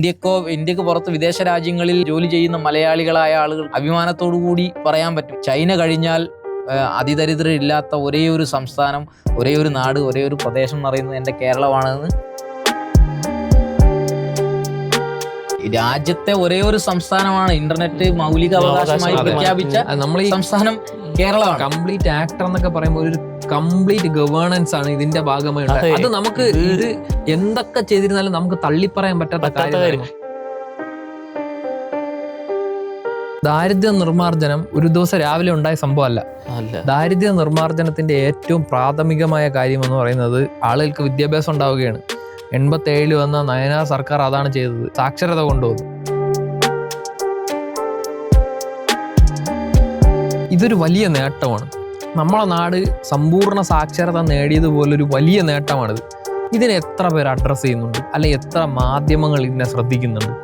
ഇന്ത്യക്ക് പുറത്ത് വിദേശ രാജ്യങ്ങളിൽ ജോലി ചെയ്യുന്ന മലയാളികളായ ആളുകൾ അഭിമാനത്തോടു കൂടി പറയാൻ പറ്റും, ചൈന കഴിഞ്ഞാൽ അതിദരിദ്രരില്ലാത്ത ഒരേ ഒരു സംസ്ഥാനം, ഒരേ ഒരു നാട്, ഒരേ ഒരു പ്രദേശം എന്ന് പറയുന്നത് എൻ്റെ കേരളമാണെന്ന്. രാജ്യത്തെ ഒരേ ഒരു സംസ്ഥാനമാണ് ഇന്റർനെറ്റ് മൗലിക അവകാശമായി പ്രഖ്യാപിച്ച സംസ്ഥാനം കേരളമാണ്. കംപ്ലീറ്റ് ആക്ടർ എന്നൊക്കെ പറയുമ്പോൾ ഒരു കംപ്ലീറ്റ് ഗവേണൻസ് ആണ് ഇതിന്റെ ഭാഗമായി. അത് നമുക്ക് ഇത് എന്തൊക്കെ ചെയ്തിരുന്നാലും നമുക്ക് തള്ളിപ്പറയാൻ പറ്റാത്ത കാര്യം. ദാരിദ്ര്യ നിർമ്മാർജ്ജനം ഒരു ദിവസം രാവിലെ ഉണ്ടായ സംഭവമല്ല. ദാരിദ്ര്യ നിർമ്മാർജ്ജനത്തിന്റെ ഏറ്റവും പ്രാഥമികമായ കാര്യം എന്ന് പറയുന്നത് ആളുകൾക്ക് വിദ്യാഭ്യാസം ഉണ്ടാവുകയാണ്. 87 വന്ന നയനാർ സർക്കാർ അതാണ് ചെയ്തത്, സാക്ഷരത കൊണ്ടുവന്നു. ഇതൊരു വലിയ നേട്ടമാണ്. നമ്മളെ നാട് സമ്പൂർണ്ണ സാക്ഷരത നേടിയതുപോലൊരു വലിയ നേട്ടമാണിത്. ഇതിനെ എത്ര പേര് അഡ്രസ്സ് ചെയ്യുന്നുണ്ട്, അല്ലെ എത്ര മാധ്യമങ്ങൾ ഇതിനെ ശ്രദ്ധിക്കുന്നുണ്ട്?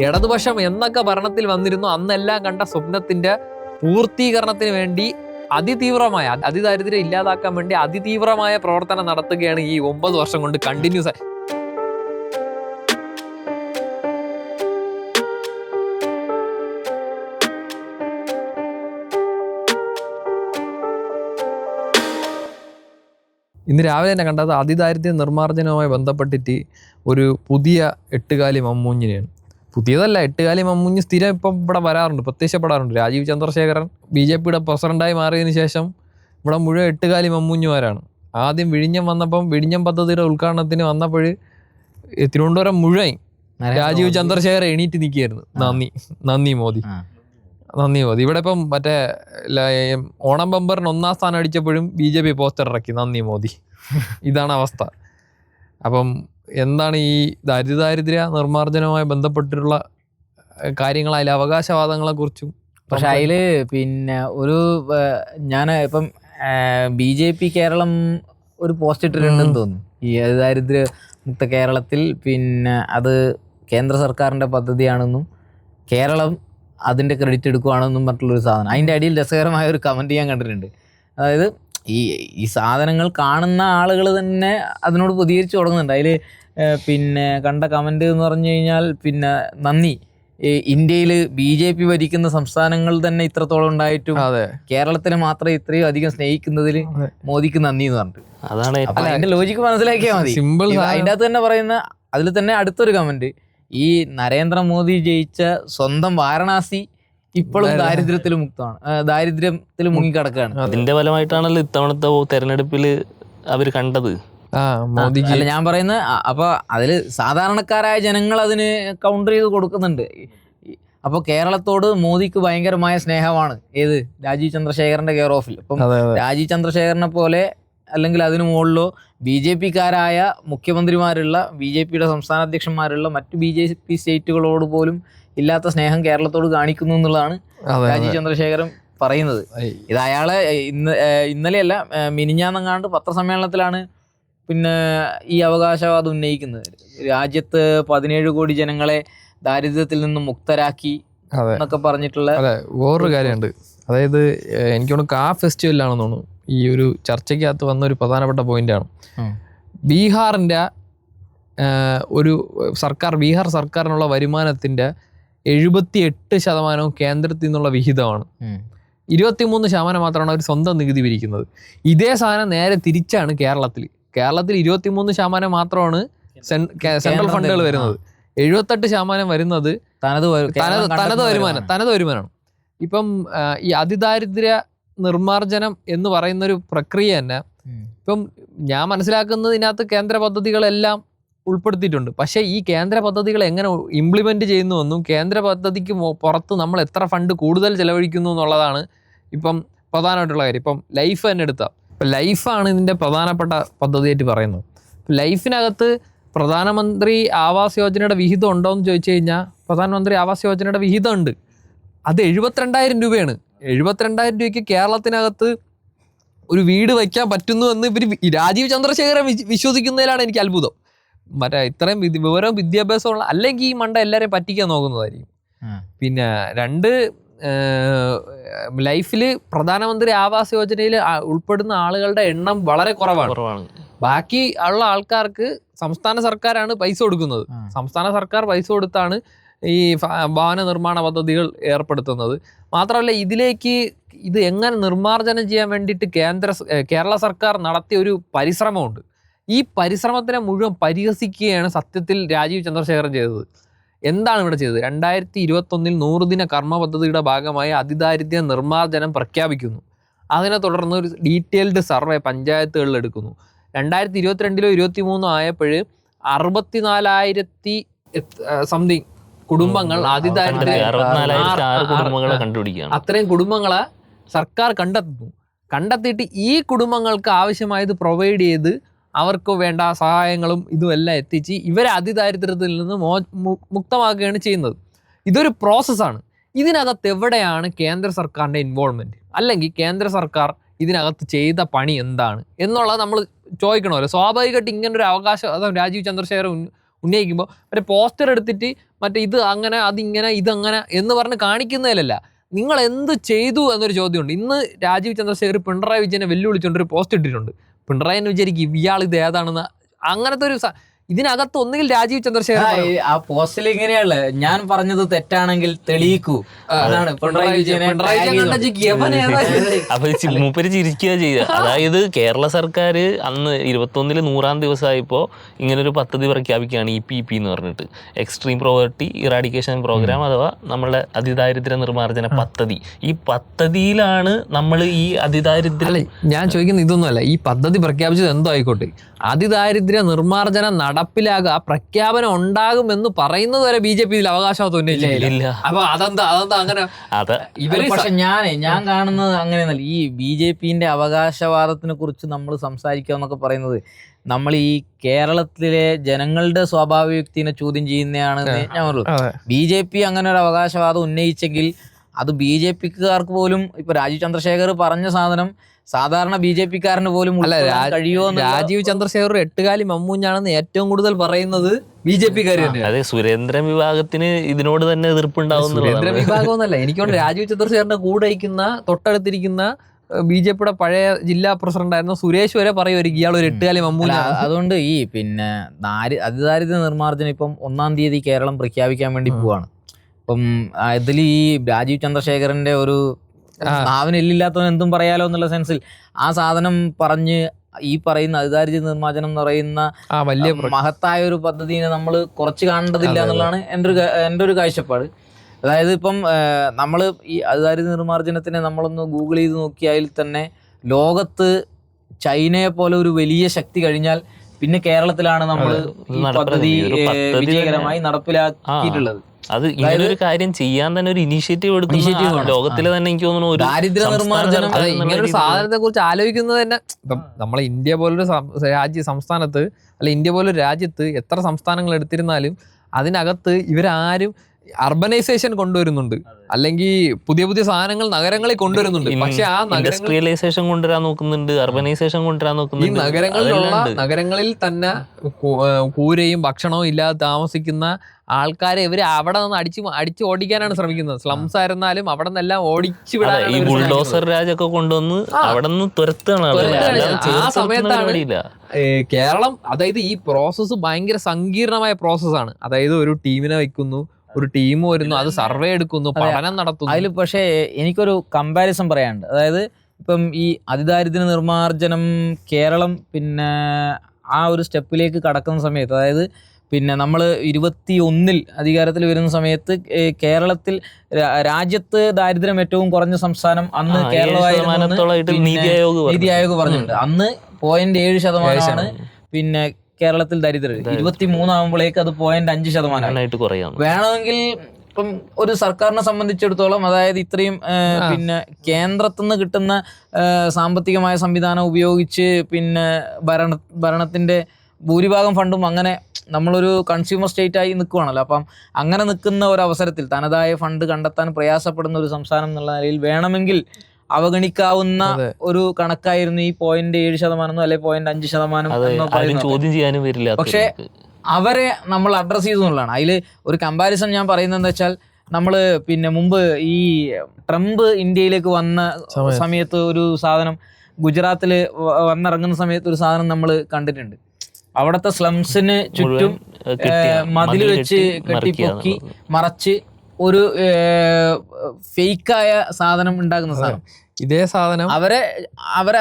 ഇടതുപക്ഷം എന്നൊക്കെ ഭരണത്തിൽ വന്നിരുന്നു അന്നെല്ലാം കണ്ട സ്വപ്നത്തിന്റെ പൂർത്തീകരണത്തിന് വേണ്ടി അതിതീവ്രമായ അതിദാരിദ്ര്യം ഇല്ലാതാക്കാൻ വേണ്ടി അതിതീവ്രമായ പ്രവർത്തനം നടത്തുകയാണ് ഈ 9 വർഷം കൊണ്ട് കണ്ടിന്യൂസ് ആയി. ഇന്ന് രാവിലെ തന്നെ കണ്ടത് അതിദാരിദ്ര്യ നിർമ്മാർജ്ജനവുമായി ബന്ധപ്പെട്ടിട്ട് ഒരു പുതിയ 8 മമ്മൂഞ്ഞിനെയാണ്. പുതിയതല്ല, 8 മമ്മൂഞ്ഞ് സ്ഥിരം ഇപ്പം ഇവിടെ വരാറുണ്ട്, പ്രത്യക്ഷപ്പെടാറുണ്ട്. രാജീവ് ചന്ദ്രശേഖരൻ BJPയുടെ പ്രസിഡന്റായി മാറിയതിനു ശേഷം ഇവിടെ മുഴുവൻ 8 മമ്മൂഞ്ഞുമാരാണ്. ആദ്യം വിഴിഞ്ഞം വന്നപ്പം വിഴിഞ്ഞം പദ്ധതിയുടെ ഉദ്ഘാടനത്തിന് വന്നപ്പോൾ തിരുവനന്തപുരം മുഴുവൻ രാജീവ് ചന്ദ്രശേഖരൻ എണീറ്റ് നിൽക്കുകയായിരുന്നു. നന്ദി മോദി. ഇവിടെ ഇപ്പം മറ്റേ ഓണം ബമ്പറിന് 1-ാം സ്ഥാനം അടിച്ചപ്പോഴും BJP പോസ്റ്റർ ഇറക്കി നന്ദി മോദി. ഇതാണ് അവസ്ഥ. അപ്പം എന്താണ് ഈ ദാരിദ്ര്യ നിർമ്മാർജ്ജനവുമായി ബന്ധപ്പെട്ടിട്ടുള്ള കാര്യങ്ങൾ, അതിലെ അവകാശവാദങ്ങളെ കുറിച്ചും? പക്ഷെ അതില് പിന്നെ ഞാൻ ഇപ്പം BJP കേരളം ഒരു പോസ്റ്റ് ഇട്ടിട്ടുണ്ടെന്ന് തോന്നുന്നു. ഈ ദാരിദ്ര്യ മുക്ത കേരളത്തിൽ പിന്നെ അത് കേന്ദ്ര സർക്കാരിൻ്റെ പദ്ധതിയാണെന്നും കേരളം അതിൻ്റെ ക്രെഡിറ്റ് എടുക്കുകയാണെന്നും പറഞ്ഞിട്ടുള്ളൊരു സാധനം. അതിൻ്റെ അടിയിൽ രസകരമായ ഒരു കമൻറ്റ് ഞാൻ കണ്ടിട്ടുണ്ട്. അതായത് ഈ സാധനങ്ങൾ കാണുന്ന ആളുകൾ തന്നെ അതിനോട് പ്രതികരിച്ച് തുടങ്ങുന്നുണ്ട്. അതിൽ പിന്നെ കണ്ട കമൻറ്റ് എന്ന് പറഞ്ഞു കഴിഞ്ഞാൽ, പിന്നെ നന്ദി, ഇന്ത്യയിൽ BJP ഭരിക്കുന്ന സംസ്ഥാനങ്ങൾ തന്നെ ഇത്രത്തോളം ഉണ്ടായിട്ടും കേരളത്തിനെ മാത്രം ഇത്രയും അധികം സ്നേഹിക്കുന്നതിൽ മോദിക്ക് നന്ദി എന്ന് പറഞ്ഞിട്ട്. അതാണ് അതിന്റെ ലോജിക്ക് മനസ്സിലാക്കിയാൽ മതി. അതിൻ്റെ അകത്ത് തന്നെ പറയുന്ന അതിൽ തന്നെ അടുത്തൊരു കമന്റ്, ഈ നരേന്ദ്രമോദി ജയിച്ച സ്വന്തം വാരണാസി ഇപ്പോഴും ദാരിദ്ര്യത്തിൽ മുങ്ങിക്കിടക്കുകയാണ്. അതിന്റെ ഫലമായിട്ടാണല്ലോ ഇത്തവണത്തെ തെരഞ്ഞെടുപ്പിൽ അവർ കണ്ടത്. അല്ല ഞാൻ പറയുന്നത്, അപ്പൊ അതില് സാധാരണക്കാരായ ജനങ്ങൾ അതിന് കൗണ്ടർ ചെയ്ത് കൊടുക്കുന്നുണ്ട്. അപ്പൊ കേരളത്തോട് മോദിക്ക് ഭയങ്കരമായ സ്നേഹമാണ്. ഏത് രാജീവ് ചന്ദ്രശേഖരന്റെ കെയർ ഓഫിൽ. അപ്പം രാജീവ് ചന്ദ്രശേഖരനെ പോലെ അല്ലെങ്കിൽ അതിനു മുകളിലോ BJPക്കാരായ മുഖ്യമന്ത്രിമാരുള്ള BJPയുടെ സംസ്ഥാന അധ്യക്ഷന്മാരുള്ള മറ്റു BJP സ്റ്റേറ്റുകളോട് പോലും ഇല്ലാത്ത സ്നേഹം കേരളത്തോട് കാണിക്കുന്നു എന്നുള്ളതാണ് രാജീവ് ചന്ദ്രശേഖരൻ പറയുന്നത്. ഇത് അയാളെ ഇന്നലെയല്ല മിനിഞ്ഞാന്നെങ്ങാണ്ട് പത്രസമ്മേളനത്തിലാണ് പിന്നെ ഈ അവകാശവാദം ഉന്നയിക്കുന്നത്. രാജ്യത്ത് 17 കോടി ജനങ്ങളെ ദാരിദ്ര്യത്തിൽ നിന്നും മുക്തരാക്കി എന്നൊക്കെ പറഞ്ഞിട്ടുള്ള വേറൊരു കാര്യമുണ്ട്. അതായത് എനിക്ക് തോന്നുന്നു ഫെസ്റ്റിവലാണെന്ന് തോന്നുന്നു ഈ ഒരു ചർച്ചയ്ക്കകത്ത് വന്ന ഒരു പ്രധാനപ്പെട്ട പോയിന്റാണ്. ബീഹാറിൻ്റെ ബീഹാർ സർക്കാരിനുള്ള വരുമാനത്തിൻ്റെ 78% കേന്ദ്രത്തിൽ നിന്നുള്ള വിഹിതമാണ്. 23% മാത്രമാണ് അവർ സ്വന്തം നികുതി പിരിക്കുന്നത്. ഇതേ സാധനം നേരെ തിരിച്ചാണ് കേരളത്തിൽ 23% മാത്രമാണ് സെൻട്രൽ ഫണ്ടുകൾ വരുന്നത്. 78% വരുന്നത് തനത് വരുമാനമാണ്. ഇപ്പം ഈ അതിദാരിദ്ര്യ നിർമ്മാർജ്ജനം എന്ന് പറയുന്നൊരു പ്രക്രിയ തന്നെ ഇപ്പം ഞാൻ മനസ്സിലാക്കുന്നത് ഇതിനകത്ത് കേന്ദ്ര പദ്ധതികളെല്ലാം ഉൾപ്പെടുത്തിയിട്ടുണ്ട്. പക്ഷേ ഈ കേന്ദ്ര പദ്ധതികൾ എങ്ങനെ ഇംപ്ലിമെന്റ് ചെയ്യുന്നുവെന്നും കേന്ദ്ര പദ്ധതിക്ക് പുറത്ത് നമ്മൾ എത്ര ഫണ്ട് കൂടുതൽ ചെലവഴിക്കുന്നു എന്നുള്ളതാണ് ഇപ്പം പ്രധാനമായിട്ടുള്ള കാര്യം. ഇപ്പം ലൈഫ് തന്നെ എടുത്താൽ, ഇപ്പം ലൈഫാണ് ഇതിൻ്റെ പ്രധാനപ്പെട്ട പദ്ധതിയായിട്ട് പറയുന്നത്. ലൈഫിനകത്ത് പ്രധാനമന്ത്രി ആവാസ് യോജനയുടെ വിഹിതം ഉണ്ടോ എന്ന് ചോദിച്ചു കഴിഞ്ഞാൽ പ്രധാനമന്ത്രി ആവാസ് യോജനയുടെ വിഹിതം ഉണ്ട്. അത് 72,000 രൂപയാണ്. 72,000 രൂപയ്ക്ക് കേരളത്തിനകത്ത് ഒരു വീട് വയ്ക്കാൻ പറ്റുന്നു എന്ന് ഇവർ രാജീവ് ചന്ദ്രശേഖരൻ വിശ്വസിക്കുന്നതിലാണ് എനിക്ക് അത്ഭുതം. മറ്റേ ഇത്രയും വിവരവും വിദ്യാഭ്യാസമുള്ള അല്ലെങ്കിൽ ഈ മണ്ട എല്ലാവരെയും പറ്റിക്കാൻ നോക്കുന്നതായിരിക്കും. പിന്നെ ലൈഫിൽ പ്രധാനമന്ത്രി ആവാസ് യോജനയിൽ ഉൾപ്പെടുന്ന ആളുകളുടെ എണ്ണം വളരെ കുറവാണ്. ബാക്കി ഉള്ള ആൾക്കാർക്ക് സംസ്ഥാന സർക്കാരാണ് പൈസ കൊടുക്കുന്നത്. സംസ്ഥാന സർക്കാർ പൈസ കൊടുത്താണ് ഈ ഭവന നിർമ്മാണ പദ്ധതികൾ ഏർപ്പെടുത്തുന്നത്. മാത്രമല്ല ഇതിലേക്ക് ഇത് എങ്ങനെ നിർമ്മാർജ്ജനം ചെയ്യാൻ വേണ്ടിയിട്ട് കേരള സർക്കാർ നടത്തിയ ഒരു പരിശ്രമമുണ്ട്. ഈ പരിശ്രമത്തിനെ മുഴുവൻ പരിഹസിക്കുകയാണ് സത്യത്തിൽ രാജീവ് ചന്ദ്രശേഖരൻ ചെയ്തത്. എന്താണ് ഇവിടെ ചെയ്തത്? 2021 100 ദിന കർമ്മ പദ്ധതിയുടെ ഭാഗമായി അതിദാരിദ്ര്യ നിർമ്മാർജ്ജനം പ്രഖ്യാപിക്കുന്നു. അതിനെ തുടർന്ന് ഒരു ഡീറ്റെയിൽഡ് സർവേ പഞ്ചായത്തുകളിൽ എടുക്കുന്നു. 2022 23 ആയപ്പോൾ 64,000 സംതിങ് കുടുംബങ്ങൾ അത്രയും കുടുംബങ്ങളെ സർക്കാർ കണ്ടെത്തിയിട്ട് ഈ കുടുംബങ്ങൾക്ക് ആവശ്യമായത് പ്രൊവൈഡ് ചെയ്ത് അവർക്ക് വേണ്ട സഹായങ്ങളും ഇതുമെല്ലാം എത്തിച്ച് ഇവരെ അതിദാരിദ്ര്യത്തിൽ നിന്ന് മുക്തമാക്കുകയാണ് ചെയ്യുന്നത്. ഇതൊരു പ്രോസസ്സാണ്. ഇതിനകത്ത് എവിടെയാണ് കേന്ദ്ര സർക്കാരിൻ്റെ ഇൻവോൾവ്മെൻറ്റ്, അല്ലെങ്കിൽ കേന്ദ്ര സർക്കാർ ഇതിനകത്ത് ചെയ്ത പണി എന്താണ് എന്നുള്ളത് നമ്മൾ ചോദിക്കണമല്ലോ. സ്വാഭാവികമായിട്ട് ഇങ്ങനൊരു അവകാശം രാജീവ് ചന്ദ്രശേഖരൻ ഉന്നയിക്കുമ്പോൾ മറ്റേ പോസ്റ്റർ എടുത്തിട്ട് മറ്റേ ഇത് അങ്ങനെ അതിങ്ങനെ ഇതങ്ങനെ എന്ന് പറഞ്ഞ് കാണിക്കുന്നതിലല്ല, നിങ്ങൾ എന്ത് ചെയ്തു എന്നൊരു ചോദ്യമുണ്ട്. ഇന്ന് രാജീവ് ചന്ദ്രശേഖർ പിണറായി വിജയനെ വെല്ലുവിളിച്ചുകൊണ്ടൊരു പോസ്റ്റ് ഇട്ടിട്ടുണ്ട്. പിണറായി വിചാരിക്കും ഇയാൾ ഇത് ഏതാണെന്ന്. അങ്ങനത്തെ ഒരു ഇതിനകത്ത് ഒന്നുകിൽ രാജീവ് ചന്ദ്രശേഖരൻ ആ പോസ്റ്റിൽ ഇങ്ങനെയുള്ള ഞാൻ പറഞ്ഞത് തെറ്റാണെങ്കിൽ തെളിയിക്കൂ അതാണ് പിണറായി വിജയനെ അപ്പൊ മൂപ്പര് ചിരിക്കുക ചെയ്യുക. അതായത് കേരള സർക്കാർ അന്ന് 21 100-ാം ദിവസമായപ്പോ ഇങ്ങനൊരു പദ്ധതി പ്രഖ്യാപിക്കുകയാണ് EPP എന്ന് പറഞ്ഞിട്ട്, എക്സ്ട്രീം പ്രോവർട്ടി ഇറാഡിക്കേഷൻ പ്രോഗ്രാം അഥവാ നമ്മളുടെ അതിദാരിദ്ര്യ നിർമ്മാർജ്ജന പദ്ധതി. ഈ പദ്ധതിയിലാണ് നമ്മൾ ഈ അതിദാരിദ്ര്യം. ഞാൻ ചോദിക്കുന്നത് ഇതൊന്നുമല്ല, ഈ പദ്ധതി പ്രഖ്യാപിച്ചത് എന്തോ ആയിക്കോട്ടെ, അതിദാരിദ്ര്യ നിർമ്മാർജ്ജനം നടപ്പിലാകുക, പ്രഖ്യാപനം ഉണ്ടാകുമെന്ന് പറയുന്നത് വരെ BJP ഇതിൽ അവകാശവാദം ഉന്നയിച്ചില്ല. അപ്പൊ അതെന്താ അങ്ങനെ ഇവര്? പക്ഷെ ഞാൻ കാണുന്നത് അങ്ങനെയൊന്നല്ല. ഈ BJPന്റെ അവകാശവാദത്തിനെ കുറിച്ച് നമ്മൾ സംസാരിക്കുക എന്നൊക്കെ പറയുന്നത് നമ്മൾ ഈ കേരളത്തിലെ ജനങ്ങളുടെ സ്വാഭാവികതയെ ചോദ്യം ചെയ്യുന്നതാണെന്ന് ഞാൻ പറഞ്ഞു. BJP അങ്ങനെ ഒരു അവകാശവാദം ഉന്നയിച്ചെങ്കിൽ അത് BJPക്കാർക്ക് പോലും ഇപ്പൊ രാജീവ് ചന്ദ്രശേഖർ പറഞ്ഞ സാധനം സാധാരണ BJPക്കാരന് പോലും കഴിയുമോ? രാജീവ് ചന്ദ്രശേഖർ എട്ടുകാലി മമ്മൂഞ്ഞാണെന്ന് ഏറ്റവും കൂടുതൽ പറയുന്നത് BJPക്കാർ തന്നെയാണ്. അതെ, സുരേന്ദ്രൻ വിഭാഗത്തിന് ഇതിനോട് തന്നെ എതിർപ്പുണ്ടാവും. സുരേന്ദ്രൻ വിഭാഗമൊന്നല്ല, എനിക്കൊണ്ട് രാജീവ് ചന്ദ്രശേഖറിന്റെ കൂടെ തൊട്ടടുത്തിരിക്കുന്ന BJPയുടെ പഴയ ജില്ലാ പ്രസിഡന്റ് ആയിരുന്ന സുരേഷ് വരെ പറയുമായിരിക്കും ഇയാൾ ഒരു എട്ടുകാലി മമ്മൂഞ്ഞ. അതുകൊണ്ട് ഈ പിന്നെ അതിദാരിദ്ര്യ നിർമ്മാർജ്ജനം ഇപ്പം 1-ാം തീയതി കേരളം പ്രഖ്യാപിക്കാൻ വേണ്ടി പോവാണ്. ഇപ്പം ഇതിൽ ഈ രാജീവ് ചന്ദ്രശേഖരന്റെ ഒരു നാവിനെല്ലില്ലാത്തവൻ എന്തും പറയാലോ എന്നുള്ള സെൻസിൽ ആ സാധനം പറഞ്ഞ് ഈ പറയുന്ന അതിദാരിദ്ര്യ നിർമ്മാർജ്ജനം എന്ന് പറയുന്ന വലിയ മഹത്തായ ഒരു പദ്ധതിനെ നമ്മൾ കുറച്ച് കാണേണ്ടതില്ല എന്നുള്ളതാണ് എൻ്റെ ഒരു കാഴ്ചപ്പാട്. അതായത് ഇപ്പം നമ്മൾ ഈ അതിദാരിദ്ര്യ നിർമ്മാർജ്ജനത്തിനെ നമ്മളൊന്ന് ഗൂഗിൾ ചെയ്ത് നോക്കിയാൽ തന്നെ ലോകത്ത് ചൈനയെ പോലെ ഒരു വലിയ ശക്തി കഴിഞ്ഞാൽ പിന്നെ കേരളത്തിലാണ് നമ്മൾ ഈ പദ്ധതി വിജയകരമായി നടപ്പിലാക്കിയിട്ടുള്ളത്. അത് ഇങ്ങനെ ഒരു കാര്യം ചെയ്യാൻ തന്നെ ഒരു ഇനീഷ്യേറ്റീവ് എടുക്കുന്ന ലോകത്തിലെ തന്നെ എനിക്ക് തോന്നുന്നു ഒരു ദാരിദ്ര്യ നിർമ്മാർജ്ജനം. ഇങ്ങനൊരു സാധനത്തെ കുറിച്ച് ആലോചിക്കുന്നത് തന്നെ ഇപ്പം നമ്മളെ ഇന്ത്യ പോലൊരു സംസ്ഥാനത്ത് അല്ല ഇന്ത്യ പോലൊരു രാജ്യത്ത് എത്ര സംസ്ഥാനങ്ങൾ എടുത്തിരുന്നാലും അതിനകത്ത് ഇവരാരും അർബനൈസേഷൻ കൊണ്ടുവരുന്നുണ്ട്, അല്ലെങ്കിൽ പുതിയ പുതിയ സാധനങ്ങൾ നഗരങ്ങളിൽ കൊണ്ടുവരുന്നുണ്ട്. പക്ഷെ ആ ഇൻഡസ്ട്രിയലൈസേഷൻ കൊണ്ടുവരാൻ നോക്കുന്നുണ്ട്, അർബനൈസേഷൻ കൊണ്ടുവരാൻ നോക്കുന്നുണ്ട്. ഈ നഗരങ്ങളിൽ തന്നെ കൂരയും ഭക്ഷണവും ഇല്ലാതെ താമസിക്കുന്ന ആൾക്കാരെ ഇവര് അവിടെ നിന്ന് അടിച്ച് ഓടിക്കാനാണ് ശ്രമിക്കുന്നത്. സ്ലംസ് ആയിരുന്നാലും അവിടെ നിന്നെല്ലാം ഓടിച്ചു വിടാൻ ഈ ബുൾഡോസർ രാജൊക്കെ കൊണ്ടുവന്ന് അവിടെ നിന്ന് തുരത്തുകയാണ്. ആ സമയത്താണ് കേരളം, അതായത് ഈ പ്രോസസ്സ് ഭയങ്കര സങ്കീർണമായ പ്രോസസ്സാണ്. അതായത് ഒരു ടീമിനെ വെക്കുന്നു, ഒരു ടീം വരുന്നു, അത് സർവേ എടുക്കുന്നു, പഠനം നടത്തുന്നു. അതിൽ പക്ഷേ എനിക്കൊരു കമ്പാരിസൺ പറയാനുണ്ട്. അതായത് ഇപ്പം ഈ അതിദാരിദ്ര്യ നിർമ്മാർജ്ജനം കേരളം പിന്നെ ആ ഒരു സ്റ്റെപ്പിലേക്ക് കടക്കുന്ന സമയത്ത്, അതായത് പിന്നെ നമ്മൾ 21 അധികാരത്തിൽ വരുന്ന സമയത്ത് കേരളത്തിൽ രാജ്യത്ത് ദാരിദ്ര്യം ഏറ്റവും കുറഞ്ഞ സംസ്ഥാനം അന്ന് കേരളമായിരുന്നു. നീതി ആയോഗ് പറഞ്ഞിട്ടുണ്ട് അന്ന് 0.7% പിന്നെ കേരളത്തിൽ ദരിദ്രർ. 23 ആകുമ്പോഴേക്ക് അത് 0.5% കുറയാണ്. വേണമെങ്കിൽ ഇപ്പം ഒരു സർക്കാരിനെ സംബന്ധിച്ചിടത്തോളം അതായത് ഇത്രയും പിന്നെ കേന്ദ്രത്തിൽ നിന്ന് കിട്ടുന്ന സാമ്പത്തികമായ സംവിധാനം ഉപയോഗിച്ച് പിന്നെ ഭരണത്തിന്റെ ഭൂരിഭാഗം ഫണ്ടും അങ്ങനെ നമ്മളൊരു കൺസ്യൂമർ സ്റ്റേറ്റ് ആയി നിൽക്കുകയാണല്ലോ. അപ്പം അങ്ങനെ നിൽക്കുന്ന ഒരു അവസരത്തിൽ തനതായ ഫണ്ട് കണ്ടെത്താൻ പ്രയാസപ്പെടുന്ന ഒരു സംസ്ഥാനം എന്നുള്ള നിലയിൽ വേണമെങ്കിൽ അവഗണിക്കാവുന്ന ഒരു കണക്കായിരുന്നു ഈ 0.7% അല്ലെ 0.5%. പക്ഷെ അവരെ നമ്മൾ അഡ്രസ് ചെയ്തു എന്നുള്ളതാണ്. അതിൽ ഒരു കമ്പാരിസൺ ഞാൻ പറയുന്നത് എന്താ വെച്ചാൽ, നമ്മൾ പിന്നെ മുമ്പ് ഈ ട്രംപ് ഇന്ത്യയിലേക്ക് വന്ന സമയത്ത് ഒരു സാധനം, ഗുജറാത്തിൽ വന്നിറങ്ങുന്ന സമയത്ത് ഒരു സാധനം നമ്മൾ കണ്ടിട്ടുണ്ട്. അവിടുത്തെ സ്ലംസിന് ചുറ്റും മതിൽ വെച്ച് കെട്ടിപ്പൊക്കി മറച്ച് ഒരു ഫേക്കായ സാധനം ഉണ്ടാക്കുന്ന സാധനം. ഇതേ സാധനം അവരെ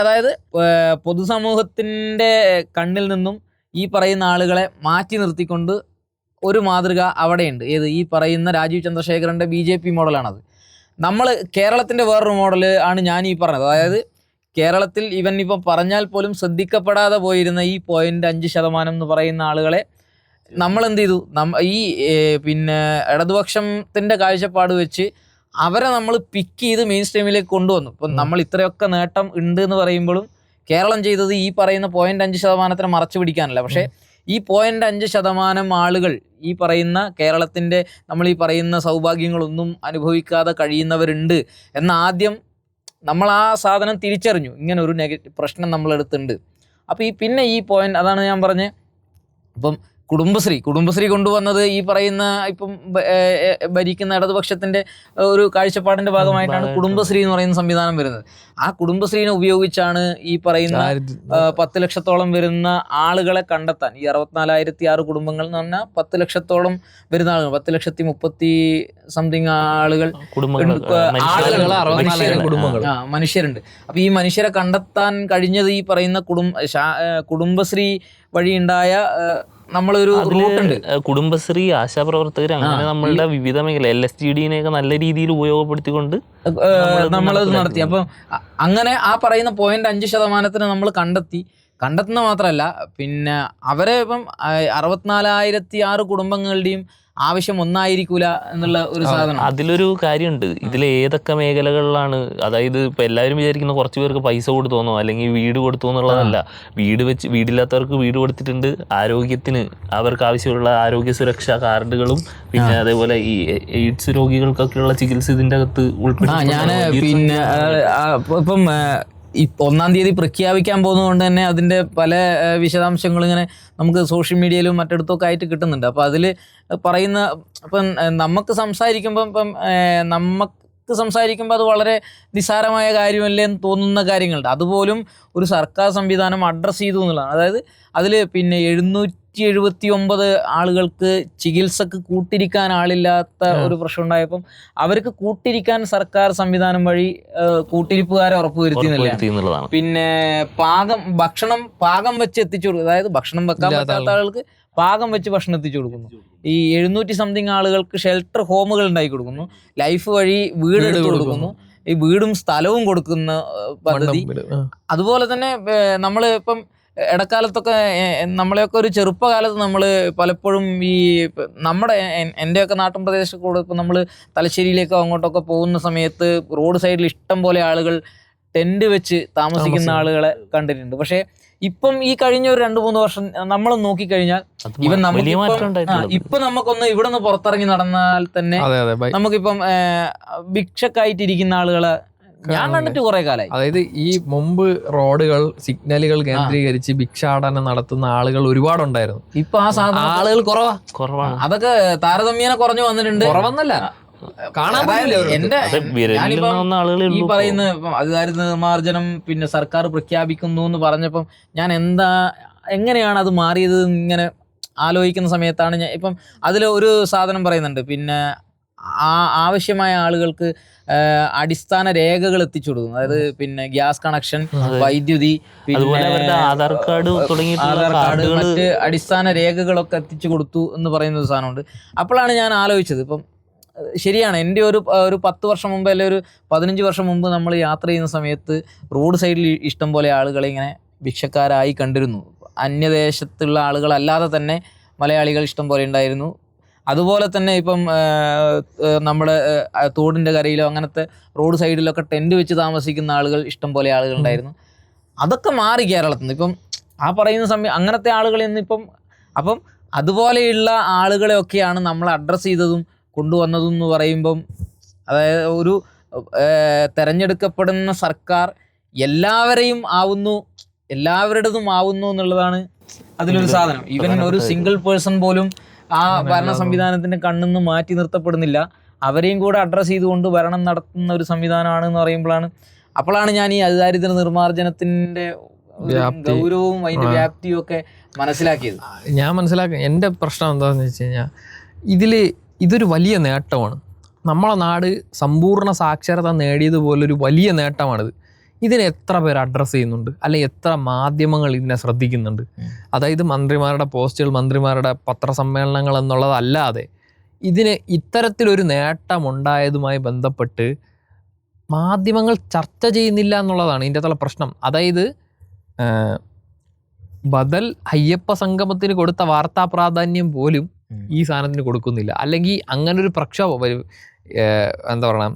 അതായത് പൊതുസമൂഹത്തിന്റെ കണ്ണിൽ നിന്നും ഈ പറയുന്ന ആളുകളെ മാറ്റി നിർത്തിക്കൊണ്ട് ഒരു മാതൃക അവിടെയുണ്ട്. ഏത് ഈ പറയുന്ന രാജീവ് ചന്ദ്രശേഖരന്റെ BJP മോഡലാണത്. നമ്മൾ കേരളത്തിന്റെ വേറൊരു മോഡൽ ആണ് ഞാൻ ഈ പറഞ്ഞത്. അതായത് കേരളത്തിൽ ഇവൻ ഇപ്പം പറഞ്ഞാൽ പോലും ശ്രദ്ധിക്കപ്പെടാതെ പോയിരുന്ന ഈ 0.5% എന്ന് പറയുന്ന ആളുകളെ നമ്മൾ എന്ത് ചെയ്തു, ഈ പിന്നെ ഇടതുപക്ഷത്തിന്റെ കാഴ്ചപ്പാട് വെച്ച് അവരെ നമ്മൾ പിക്ക് ചെയ്ത് മെയിൻ സ്ട്രീമിലേക്ക് കൊണ്ടുവന്നു. ഇപ്പം നമ്മൾ ഇത്രയൊക്കെ നേട്ടം ഉണ്ട് എന്ന് പറയുമ്പോഴും കേരളം ചെയ്തത് ഈ പറയുന്ന 0.5% മറച്ചു പിടിക്കാനല്ല. പക്ഷേ ഈ 0.5% ആളുകൾ ഈ പറയുന്ന കേരളത്തിൻ്റെ നമ്മൾ ഈ പറയുന്ന സൗഭാഗ്യങ്ങളൊന്നും അനുഭവിക്കാതെ കഴിയുന്നവരുണ്ട് എന്ന ആദ്യം നമ്മൾ ആ സാധനം തിരിച്ചറിഞ്ഞു. ഇങ്ങനെ ഒരു പ്രശ്നം നമ്മളെടുത്തുണ്ട്. അപ്പോൾ പിന്നെ ഈ പോയിന്റ് അതാണ് ഞാൻ പറഞ്ഞത്. ഇപ്പം കുടുംബശ്രീ കൊണ്ടുവന്നത് ഈ പറയുന്ന ഇപ്പം ഭരിക്കുന്ന ഇടതുപക്ഷത്തിന്റെ ഒരു കാഴ്ചപ്പാടിന്റെ ഭാഗമായിട്ടാണ് കുടുംബശ്രീ എന്ന് പറയുന്ന സംവിധാനം വരുന്നത്. ആ കുടുംബശ്രീനെ ഉപയോഗിച്ചാണ് ഈ പറയുന്ന 10 ലക്ഷത്തോളം വരുന്ന ആളുകളെ കണ്ടെത്താൻ, ഈ 64,006 കുടുംബങ്ങൾ എന്ന് പറഞ്ഞാൽ 10 ലക്ഷത്തോളം വരുന്ന ആളുകൾ, 10,10,30 ആളുകൾ മനുഷ്യരുണ്ട്. അപ്പൊ ഈ മനുഷ്യരെ കണ്ടെത്താൻ കഴിഞ്ഞത് ഈ പറയുന്ന കുടുംബശ്രീ വഴി ഉണ്ടായ നമ്മളൊരു റൂട്ടുണ്ട്. കുടുംബശ്രീ, ആശാപ്രവർത്തകർ, അങ്ങനെ നമ്മളുടെ വിവിധ മേഖല LSGDനെയൊക്കെ നല്ല രീതിയിൽ ഉപയോഗപ്പെടുത്തിക്കൊണ്ട് നമ്മളത് നടത്തി. അപ്പം അങ്ങനെ ആ പറയുന്ന 0.5% നമ്മൾ കണ്ടെത്തുന്ന മാത്രമല്ല, പിന്നെ അവരെ ഇപ്പം 64,006 കുടുംബങ്ങളുടെയും ആവശ്യം ഒന്നായിരിക്കൂല എന്നുള്ള ഒരു സാധനം. അതിലൊരു കാര്യമുണ്ട്. ഇതിൽ ഏതൊക്കെ മേഖലകളിലാണ്, അതായത് ഇപ്പൊ എല്ലാവരും വിചാരിക്കുന്ന കുറച്ച് പേർക്ക് പൈസ കൊടുത്തോന്നോ അല്ലെങ്കിൽ വീട് കൊടുത്തു എന്നുള്ളതല്ല. വീടില്ലാത്തവർക്ക് വീട് കൊടുത്തിട്ടുണ്ട്. ആരോഗ്യത്തിന് അവർക്ക് ആവശ്യമുള്ള ആരോഗ്യ സുരക്ഷാ കാർഡുകളും പിന്നെ അതേപോലെ ഈ എയ്ഡ്സ് രോഗികൾക്കൊക്കെയുള്ള ചികിത്സ ഇതിന്റെ അകത്ത് ഉൾപ്പെടുത്തി. ഞാന് പിന്നെ ഇപ്പം 1-ാം തീയതി പ്രഖ്യാപിക്കാൻ പോകുന്നതുകൊണ്ട് തന്നെ അതിൻ്റെ പല വിശദാംശങ്ങളും ഇങ്ങനെ നമുക്ക് സോഷ്യൽ മീഡിയയിലും മറ്റിടത്തൊക്കെ ആയിട്ട് കിട്ടുന്നുണ്ട്. അപ്പോൾ അതിൽ പറയുന്ന ഇപ്പം നമുക്ക് സംസാരിക്കുമ്പോൾ അത് വളരെ നിസ്സാരമായ കാര്യമല്ലേ എന്ന് തോന്നുന്ന കാര്യങ്ങളുണ്ട്. അതുപോലും ഒരു സർക്കാർ സംവിധാനം അഡ്രസ്സ് ചെയ്തു എന്നുള്ളതാണ്. അതായത് അതിൽ പിന്നെ 779 ആളുകൾക്ക് ചികിത്സക്ക് കൂട്ടിരിക്കാൻ ആളില്ലാത്ത ഒരു പ്രശ്നം ഉണ്ടായപ്പം അവർക്ക് കൂട്ടിരിക്കാൻ സർക്കാർ സംവിധാനം വഴി കൂട്ടിരിപ്പുകാരെ ഉറപ്പുവരുത്തി എന്നുള്ളതാണ്. പിന്നെ ഭക്ഷണം പാകം വെച്ച് എത്തിച്ചു കൊടുക്കും. അതായത് ഭക്ഷണം വെക്കാൻ പറ്റാത്ത ആളുകൾക്ക് പാകം വെച്ച് ഭക്ഷണം എത്തിച്ചു കൊടുക്കുന്നു. ഈ 700 ആളുകൾക്ക് ഷെൽട്ടർ ഹോമുകൾ ഉണ്ടാക്കി കൊടുക്കുന്നു. ലൈഫ് വഴി വീട് എടുത്തു കൊടുക്കുന്നു. ഈ വീടും സ്ഥലവും കൊടുക്കുന്ന പദ്ധതി. അതുപോലെ തന്നെ നമ്മൾ ഇപ്പം ഇടക്കാലത്തൊക്കെ നമ്മളെയൊക്കെ ഒരു ചെറുപ്പകാലത്ത് നമ്മൾ പലപ്പോഴും ഈ എൻ്റെയൊക്കെ നാട്ടിൻ പ്രദേശത്ത് കൂടെ ഇപ്പം നമ്മൾ തലശ്ശേരിയിലേക്കോ അങ്ങോട്ടൊക്കെ പോകുന്ന സമയത്ത് റോഡ് സൈഡിൽ ഇഷ്ടം പോലെ ആളുകൾ ടെൻറ്റ് വെച്ച് താമസിക്കുന്ന ആളുകളെ കണ്ടിട്ടുണ്ട്. പക്ഷേ ഇപ്പം ഈ കഴിഞ്ഞ ഒരു 2-3 വർഷം നമ്മൾ നോക്കിക്കഴിഞ്ഞാൽ ഇപ്പൊ നമുക്കൊന്ന് ഇവിടെ നിന്ന് പുറത്തിറങ്ങി നടന്നാൽ തന്നെ നമുക്കിപ്പം ഭിക്ഷക്കായിട്ടിരിക്കുന്ന ആളുകളെ ഞാൻ കണ്ടിട്ട് കുറെ കാലമായി. അതായത് ഈ മുമ്പ് റോഡുകൾ സിഗ്നലുകൾ കേന്ദ്രീകരിച്ച് ഭിക്ഷാടനം നടത്തുന്ന ആളുകൾ ഒരുപാടുണ്ടായിരുന്നു. ഇപ്പൊ ആ സാധനം ആളുകൾ കുറവാണ്. അതൊക്കെ താരതമ്യേന കുറഞ്ഞു വന്നിട്ടുണ്ട്. കുറവെന്നല്ല, ഈ പറയുന്ന അധികാര നിർമ്മാർജ്ജനം പിന്നെ സർക്കാർ പ്രഖ്യാപിക്കുന്നു എന്ന് പറഞ്ഞപ്പം ഞാൻ എങ്ങനെയാണ് അത് മാറിയത് ഇങ്ങനെ ആലോചിക്കുന്ന സമയത്താണ് ഞാൻ ഇപ്പം അതിൽ ഒരു സാധനം പറയുന്നുണ്ട്. പിന്നെ ആവശ്യമായ ആളുകൾക്ക് അടിസ്ഥാന രേഖകൾ എത്തിച്ചു കൊടുക്കുന്നു. അതായത് പിന്നെ ഗ്യാസ് കണക്ഷൻ, വൈദ്യുതി, പിന്നെ ആധാർ കാർഡ്, മറ്റ് അടിസ്ഥാന രേഖകളൊക്കെ എത്തിച്ചു കൊടുത്തു എന്ന് പറയുന്ന ഒരു സാധനമുണ്ട്. അപ്പോഴാണ് ഞാൻ ആലോചിച്ചത്, ഇപ്പം ശരിയാണ്, എൻ്റെ ഒരു 10 വർഷം മുമ്പ് അല്ലെങ്കിൽ ഒരു 15 വർഷം മുമ്പ് നമ്മൾ യാത്ര ചെയ്യുന്ന സമയത്ത് റോഡ് സൈഡിൽ ഇഷ്ടം പോലെ ആളുകളെ ഇങ്ങനെ ഭിക്ഷക്കാരായി കണ്ടിരുന്നു. അന്യദേശത്തുള്ള ആളുകളല്ലാതെ തന്നെ മലയാളികൾ ഇഷ്ടം പോലെ ഉണ്ടായിരുന്നു. അതുപോലെ തന്നെ ഇപ്പം നമ്മുടെ തോടിൻ്റെ കരയിലോ അങ്ങനത്തെ റോഡ് സൈഡിലൊക്കെ ടെൻറ്റ് വെച്ച് താമസിക്കുന്ന ആളുകൾ ഇഷ്ടം പോലെ ആളുകളുണ്ടായിരുന്നു. അതൊക്കെ മാറി കേരളത്തിൽ നിന്ന്. ഇപ്പം ആ പറയുന്ന അങ്ങനത്തെ ആളുകളിൽ നിന്ന് ഇപ്പം അപ്പം അതുപോലെയുള്ള ആളുകളെയൊക്കെയാണ് നമ്മൾ അഡ്രസ്സ് ചെയ്തതും കൊണ്ടുവന്നതും എന്ന് പറയുമ്പം, അതായത് ഒരു തെരഞ്ഞെടുക്കപ്പെടുന്ന സർക്കാർ എല്ലാവരുടേതും ആവുന്നു എന്നുള്ളതാണ് അതിലൊരു സാധനം. ഈവൻ ഒരു സിംഗിൾ പേഴ്സൺ പോലും ആ ഭരണ സംവിധാനത്തിന്റെ കണ്ണിന്ന് മാറ്റി നിർത്തപ്പെടുന്നില്ല. അവരെയും കൂടെ അഡ്രസ്സ് ചെയ്തുകൊണ്ട് ഭരണം നടത്തുന്ന ഒരു സംവിധാനമാണെന്ന് പറയുമ്പോഴാണ്, അപ്പോഴാണ് ഞാൻ ഈ അതിദാരിദ്ര്യ നിർമ്മാർജ്ജനത്തിൻ്റെ ഗൗരവവും അതിന്റെ വ്യാപ്തിയും ഒക്കെ മനസ്സിലാക്കിയത്. ഞാൻ എൻ്റെ പ്രശ്നം എന്താണെന്ന് വെച്ച് കഴിഞ്ഞാൽ ഇതൊരു വലിയ നേട്ടമാണ്. നമ്മളെ നാട് സമ്പൂർണ്ണ സാക്ഷരത നേടിയതുപോലൊരു വലിയ നേട്ടമാണിത്. ഇതിനെ എത്ര പേര് അഡ്രസ്സ് ചെയ്യുന്നുണ്ട്, അല്ലെങ്കിൽ എത്ര മാധ്യമങ്ങൾ ഇതിനെ ശ്രദ്ധിക്കുന്നുണ്ട്? അതായത് മന്ത്രിമാരുടെ പോസ്റ്റുകൾ, മന്ത്രിമാരുടെ പത്രസമ്മേളനങ്ങൾ എന്നുള്ളതല്ലാതെ ഇതിന് ഇത്തരത്തിലൊരു നേട്ടമുണ്ടായതുമായി ബന്ധപ്പെട്ട് മാധ്യമങ്ങൾ ചർച്ച ചെയ്യുന്നില്ല എന്നുള്ളതാണ് ഇതിൻ്റെ അകത്തുള്ള പ്രശ്നം. അതായത് ബദൽ അയ്യപ്പ സംഗമത്തിന് കൊടുത്ത വാർത്താ പ്രാധാന്യം പോലും ഈ സാധനത്തിന് കൊടുക്കുന്നില്ല. അല്ലെങ്കിൽ അങ്ങനൊരു പ്രക്ഷോഭം എന്താ പറയുക,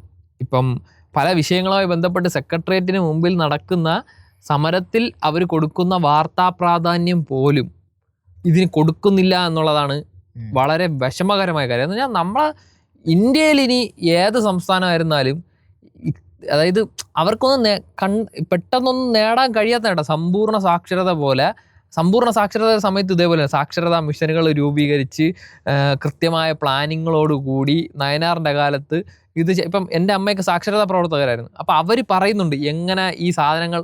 ഇപ്പം പല വിഷയങ്ങളുമായി ബന്ധപ്പെട്ട് സെക്രട്ടേറിയറ്റിന് മുമ്പിൽ നടക്കുന്ന സമരത്തിൽ അവർ കൊടുക്കുന്ന വാർത്താ പ്രാധാന്യം പോലും ഇതിന് കൊടുക്കുന്നില്ല എന്നുള്ളതാണ് വളരെ വിഷമകരമായ കാര്യം. എന്ന് പറഞ്ഞാൽ നമ്മളെ ഇന്ത്യയിൽ ഇനി ഏത് സംസ്ഥാനമായിരുന്നാലും അതായത് അവർക്കൊന്നും പെട്ടെന്നൊന്നും നേടാൻ കഴിയാത്ത നേട്ടം സമ്പൂർണ്ണ സാക്ഷരത പോലെ. സമ്പൂർണ്ണ സാക്ഷരത സമയത്ത് ഇതേപോലെ സാക്ഷരതാ മിഷനുകൾ രൂപീകരിച്ച് കൃത്യമായ പ്ലാനിങ്ങളോടുകൂടി നയനാറിൻ്റെ കാലത്ത് ഇത് ഇപ്പം എൻ്റെ അമ്മയൊക്കെ സാക്ഷരതാ പ്രവർത്തകരായിരുന്നു. അപ്പം അവർ പറയുന്നുണ്ട് എങ്ങനെ ഈ സാധനങ്ങൾ,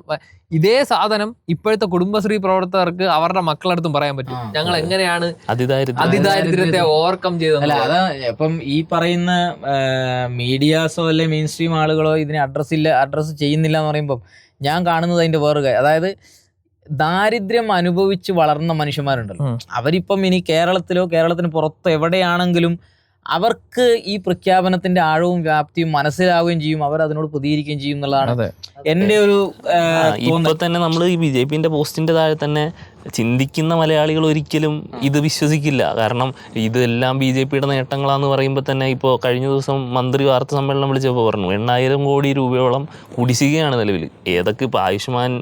ഇതേ സാധനം ഇപ്പോഴത്തെ കുടുംബശ്രീ പ്രവർത്തകർക്ക് അവരുടെ മക്കളടുത്തും പറയാൻ പറ്റും. ഞങ്ങൾ എങ്ങനെയാണ് അതിദാരിദ്ര്യത്തെ ഓവർകം ചെയ്തത്. അല്ല, അതാ ഇപ്പം ഈ പറയുന്ന മീഡിയാസോ അല്ലെ മെയിൻ സ്ട്രീം ആളുകളോ ഇതിനെ അഡ്രസ്സ് ചെയ്യുന്നില്ല എന്ന് പറയുമ്പം ഞാൻ കാണുന്നത് അതിന്റെ വേറെ കാര്യം. അതായത് ദാരിദ്ര്യം അനുഭവിച്ച് വളർന്ന മനുഷ്യന്മാരുണ്ടല്ലോ, അവരിപ്പം ഇനി കേരളത്തിലോ കേരളത്തിന് പുറത്തോ എവിടെയാണെങ്കിലും അവർക്ക് ഈ പ്രഖ്യാപനത്തിന്റെ ആഴവും വ്യാപ്തിയും മനസ്സിലാവുകയും ചെയ്യും, അവർ അതിനോട് പ്രതികരിക്കുകയും ചെയ്യും എന്നുള്ളതാണ് എൻ്റെ ഒരു ഇപ്പൊ തന്നെ നമ്മൾ ഈ BJP-ന്റെ പോസ്റ്റിന്റെ താഴെ തന്നെ ചിന്തിക്കുന്ന മലയാളികൾ ഒരിക്കലും ഇത് വിശ്വസിക്കില്ല. കാരണം ഇതെല്ലാം BJP-യുടെ നേട്ടങ്ങളാന്ന് പറയുമ്പോൾ തന്നെ ഇപ്പോൾ കഴിഞ്ഞ ദിവസം മന്ത്രി വാർത്താ സമ്മേളനം വിളിച്ചപ്പോൾ പറഞ്ഞു 8,000 കോടി രൂപയോളം കുടിശ്ശികയാണ് നിലവിൽ. ഏതൊക്കെ ഇപ്പോൾ ആയുഷ്മാൻ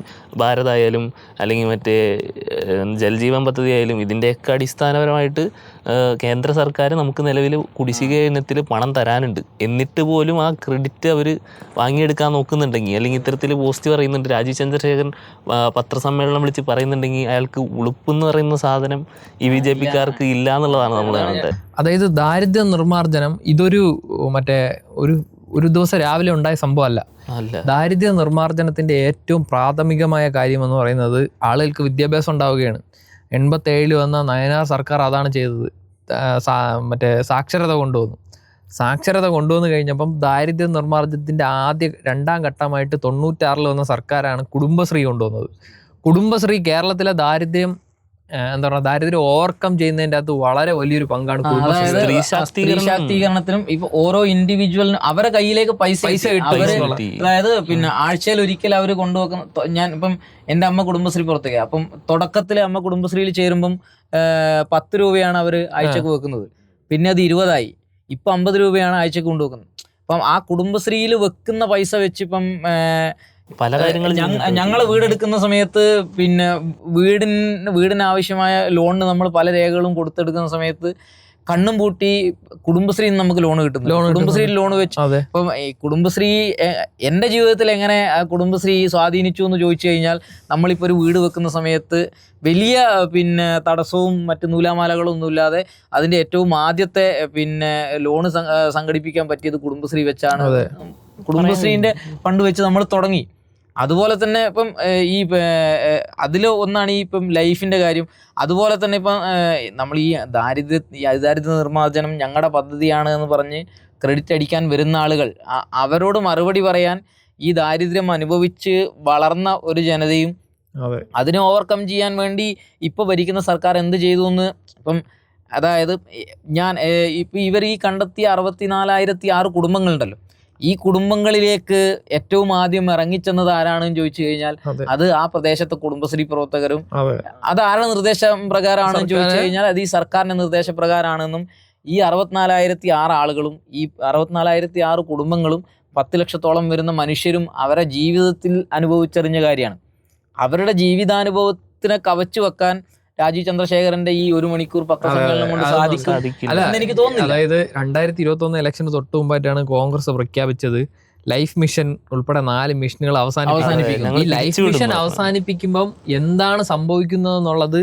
ഭാരത് ആയാലും അല്ലെങ്കിൽ മറ്റേ ജൽജീവൻ പദ്ധതി ആയാലും ഇതിൻ്റെയൊക്കെ അടിസ്ഥാനപരമായിട്ട് കേന്ദ്ര സർക്കാർ നമുക്ക് നിലവിൽ കുടിശ്ശിക ഇനത്തിൽ പണം തരാനുണ്ട്. എന്നിട്ട് പോലും ആ ക്രെഡിറ്റ് അവർ വാങ്ങിയെടുക്കാൻ നോക്കുന്നുണ്ടെങ്കിൽ, അല്ലെങ്കിൽ ഇത്തരത്തിൽ പോസ്റ്റ് പറയുന്നുണ്ട്, രാജീവ് ചന്ദ്രശേഖരൻ പത്രസമ്മേളനം വിളിച്ച് പറയുന്നുണ്ടെങ്കിൽ അയാൾക്ക് ഉളുപ്പെന്ന് പറയുന്ന സാധനം ഈ BJP-ക്കാർക്ക് ഇല്ല എന്നുള്ളതാണ് നമ്മൾ കാണേണ്ടത്. അതായത് ദാരിദ്ര്യ നിർമ്മാർജ്ജനം ഇതൊരു ഒരു ദിവസം രാവിലെ ഉണ്ടായ സംഭവമല്ല. ദാരിദ്ര്യ നിർമ്മാർജ്ജനത്തിന്റെ ഏറ്റവും പ്രാഥമികമായ കാര്യം എന്ന് പറയുന്നത് ആളുകൾക്ക് വിദ്യാഭ്യാസം ഉണ്ടാവുകയാണ്. 87 വന്ന നയനാർ സർക്കാർ അതാണ് ചെയ്തത്. മറ്റേ സാക്ഷരത കൊണ്ടുവന്നു കഴിഞ്ഞപ്പം ദാരിദ്ര്യ നിർമ്മാർജ്ജനത്തിന്റെ രണ്ടാം ഘട്ടമായിട്ട് 96 വന്ന സർക്കാരാണ് കുടുംബശ്രീ കൊണ്ടുവന്നത്. കുടുംബശ്രീ കേരളത്തിലെ ദാരിദ്ര്യം ഓവർകം ചെയ്യുന്നതിന്റെ അകത്ത് വളരെ വലിയൊരു പങ്കാണ് സ്ത്രീ ശാക്തീകരണത്തിനും ഇപ്പൊ ഓരോ ഇൻഡിവിജ്വലിനും അവരുടെ കയ്യിലേക്ക് പൈസ അതായത് പിന്നെ ആഴ്ചയിൽ ഒരിക്കൽ അവർ കൊണ്ടുവെക്കുന്ന, ഞാൻ ഇപ്പം എൻ്റെ അമ്മ കുടുംബശ്രീ പുറത്തേക്ക്, അപ്പം തുടക്കത്തിൽ അമ്മ കുടുംബശ്രീയിൽ ചേരുമ്പം 10 രൂപയാണ് അവർ ആഴ്ചക്ക് വെക്കുന്നത്. പിന്നെ അത് 20 ഇപ്പം 50 രൂപയാണ് ആഴ്ചക്ക് കൊണ്ടുവെക്കുന്നത്. അപ്പം ആ കുടുംബശ്രീയിൽ വെക്കുന്ന പൈസ വെച്ച് ഇപ്പം പല കാര്യങ്ങളും ഞങ്ങൾ വീടെടുക്കുന്ന സമയത്ത് പിന്നെ വീടിനാവശ്യമായ ലോണിന് നമ്മൾ പല രേഖകളും കൊടുത്തെടുക്കുന്ന സമയത്ത് കണ്ണും പൂട്ടി കുടുംബശ്രീയിൽ നിന്ന് നമുക്ക് ലോൺ കിട്ടുന്നു. കുടുംബശ്രീയിൽ ലോൺ വെച്ച് ഇപ്പം ഈ കുടുംബശ്രീ എൻ്റെ ജീവിതത്തിൽ എങ്ങനെ കുടുംബശ്രീ സ്വാധീനിച്ചു എന്ന് ചോദിച്ചു കഴിഞ്ഞാൽ, നമ്മളിപ്പോൾ ഒരു വീട് വെക്കുന്ന സമയത്ത് വലിയ പിന്നെ തടസ്സവും മറ്റ് നൂലാമാലകളും ഒന്നുമില്ലാതെ അതിൻ്റെ ഏറ്റവും ആദ്യത്തെ പിന്നെ ലോണ് സംഘടിപ്പിക്കാൻ പറ്റിയത് കുടുംബശ്രീ വെച്ചാണ്. കുടുംബശ്രീൻ്റെ ഫണ്ട് വെച്ച് നമ്മൾ തുടങ്ങി. അതുപോലെ തന്നെ ഇപ്പം ഈ അതിൽ ഒന്നാണ് ഈ ഇപ്പം ലൈഫിൻ്റെ കാര്യം. അതുപോലെ തന്നെ ഇപ്പം നമ്മൾ ഈ അതിദാരിദ്ര്യ നിർമ്മാർജ്ജനം ഞങ്ങളുടെ പദ്ധതിയാണ് എന്ന് പറഞ്ഞ് ക്രെഡിറ്റ് അടിക്കാൻ വരുന്ന ആളുകൾ, അവരോട് മറുപടി പറയാൻ ഈ ദാരിദ്ര്യം അനുഭവിച്ച് വളർന്ന ഒരു ജനതയും അതിനെ ഓവർകം ചെയ്യാൻ വേണ്ടി ഇപ്പോൾ ഭരിക്കുന്ന സർക്കാർ എന്ത് ചെയ്തു എന്ന് ഇപ്പം, അതായത് ഇപ്പം ഇവർ ഈ കണ്ടെത്തിയ 64,006 കുടുംബങ്ങളുണ്ടല്ലോ, ഈ കുടുംബങ്ങളിലേക്ക് ഏറ്റവും ആദ്യം ഇറങ്ങിച്ചെന്നത് ആരാണെന്ന് ചോദിച്ചു കഴിഞ്ഞാൽ അത് ആ പ്രദേശത്തെ കുടുംബശ്രീ പ്രവർത്തകരും. അത് ആരുടെ നിർദ്ദേശപ്രകാരമാണെന്ന് ചോദിച്ചു കഴിഞ്ഞാൽ അത് ഈ സർക്കാരിന്റെ നിർദ്ദേശപ്രകാരമാണെന്നും ഈ 64,006 ആളുകളും ഈ 64,006 കുടുംബങ്ങളും 10 ലക്ഷത്തോളം വരുന്ന മനുഷ്യരും അവരുടെ ജീവിതത്തിൽ അനുഭവിച്ചറിഞ്ഞ കാര്യമാണ്. അവരുടെ ജീവിതാനുഭവത്തിനെ കവച്ചു വെക്കാൻ രാജീവ് ചന്ദ്രശേഖരന്റെ ഈ 1 മണിക്കൂർ പത്രസമ്മേളനം കൊണ്ട് സാധിക്കില്ല എനിക്ക് തോന്നുന്നു. അതായത് 2021 ഇലക്ഷന് തൊട്ട് മുമ്പായിട്ടാണ് കോൺഗ്രസ് പ്രഖ്യാപിച്ചത് ലൈഫ് മിഷൻ ഉൾപ്പെടെ 4 മിഷനുകൾ അവസാനിപ്പിക്കും. ഈ ലൈഫ് മിഷൻ അവസാനിപ്പിക്കുമ്പം എന്താണ് സംഭവിക്കുന്നത് എന്നുള്ളത്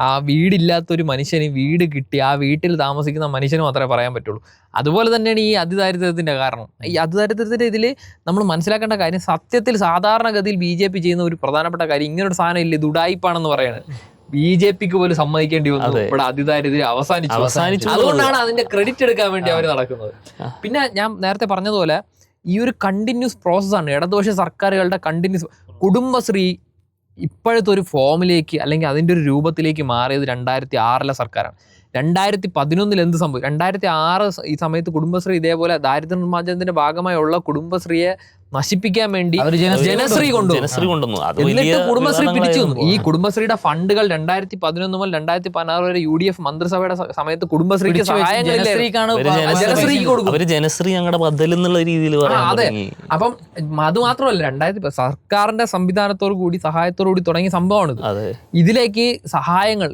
ആ വീടില്ലാത്തൊരു മനുഷ്യന് വീട് കിട്ടി ആ വീട്ടിൽ താമസിക്കുന്ന മനുഷ്യന് മാത്രമേ പറയാൻ പറ്റുള്ളൂ. അതുപോലെ തന്നെയാണ് ഈ അതിദാരിദ്ര്യത്തിന്റെ കാരണം. ഈ അതിദാരിദ്ര്യത്തിന്റെ ഇതിൽ നമ്മൾ മനസ്സിലാക്കേണ്ട കാര്യം, സത്യത്തിൽ സാധാരണഗതിയിൽ BJP ചെയ്യുന്ന ഒരു പ്രധാനപ്പെട്ട കാര്യം, ഇങ്ങനൊരു സാധനം ഇല്ല, ഇത് ഉഡായിപ്പാണെന്ന് പറയാണ്. BJPക്ക് പോലും സമ്മതിക്കേണ്ടി വന്നു ഇവിടെ അതിദാരിദ്ര്യം അവസാനിച്ചു. അതുകൊണ്ടാണ് അതിന്റെ ക്രെഡിറ്റ് എടുക്കാൻ വേണ്ടി അവർ നടക്കുന്നത്. പിന്നെ ഞാൻ നേരത്തെ പറഞ്ഞതുപോലെ ഈ ഒരു കണ്ടിന്യൂസ് പ്രോസസ്സാണ് ഇടതുപക്ഷ സർക്കാരുകളുടെ കണ്ടിന്യൂസ്. കുടുംബശ്രീ ഇപ്പോഴത്തെ ഒരു ഫോമിലേക്ക് അല്ലെങ്കിൽ അതിൻ്റെ ഒരു രൂപത്തിലേക്ക് മാറിയത് 2006 സർക്കാരാണ്. 2011 എന്ത് സംഭവിച്ചു? 2006 ഈ സമയത്ത് കുടുംബശ്രീ ഇതേപോലെ ദാരിദ്ര്യ നിർമ്മാർജ്ജനത്തിന്റെ ഭാഗമായുള്ള കുടുംബശ്രീയെ നശിപ്പിക്കാൻ വേണ്ടി ജനശ്രീ കൊണ്ടുവന്നു. എന്നിട്ട് കുടുംബശ്രീ പിടിച്ചു വന്നു. ഈ കുടുംബശ്രീയുടെ ഫണ്ടുകൾ 2011 മുതൽ 2016 വരെ UDF മന്ത്രിസഭയുടെ സമയത്ത് കുടുംബശ്രീക്ക് ജനശ്രീ ഞങ്ങളുടെ ബദലെന്നുള്ള രീതിയിൽ. അതെ. അപ്പം അത് മാത്രമല്ല, സർക്കാരിന്റെ സംവിധാനത്തോടു കൂടി സഹായത്തോടു കൂടി തുടങ്ങിയ സംഭവമാണ്. ഇതിലേക്ക് സഹായങ്ങൾ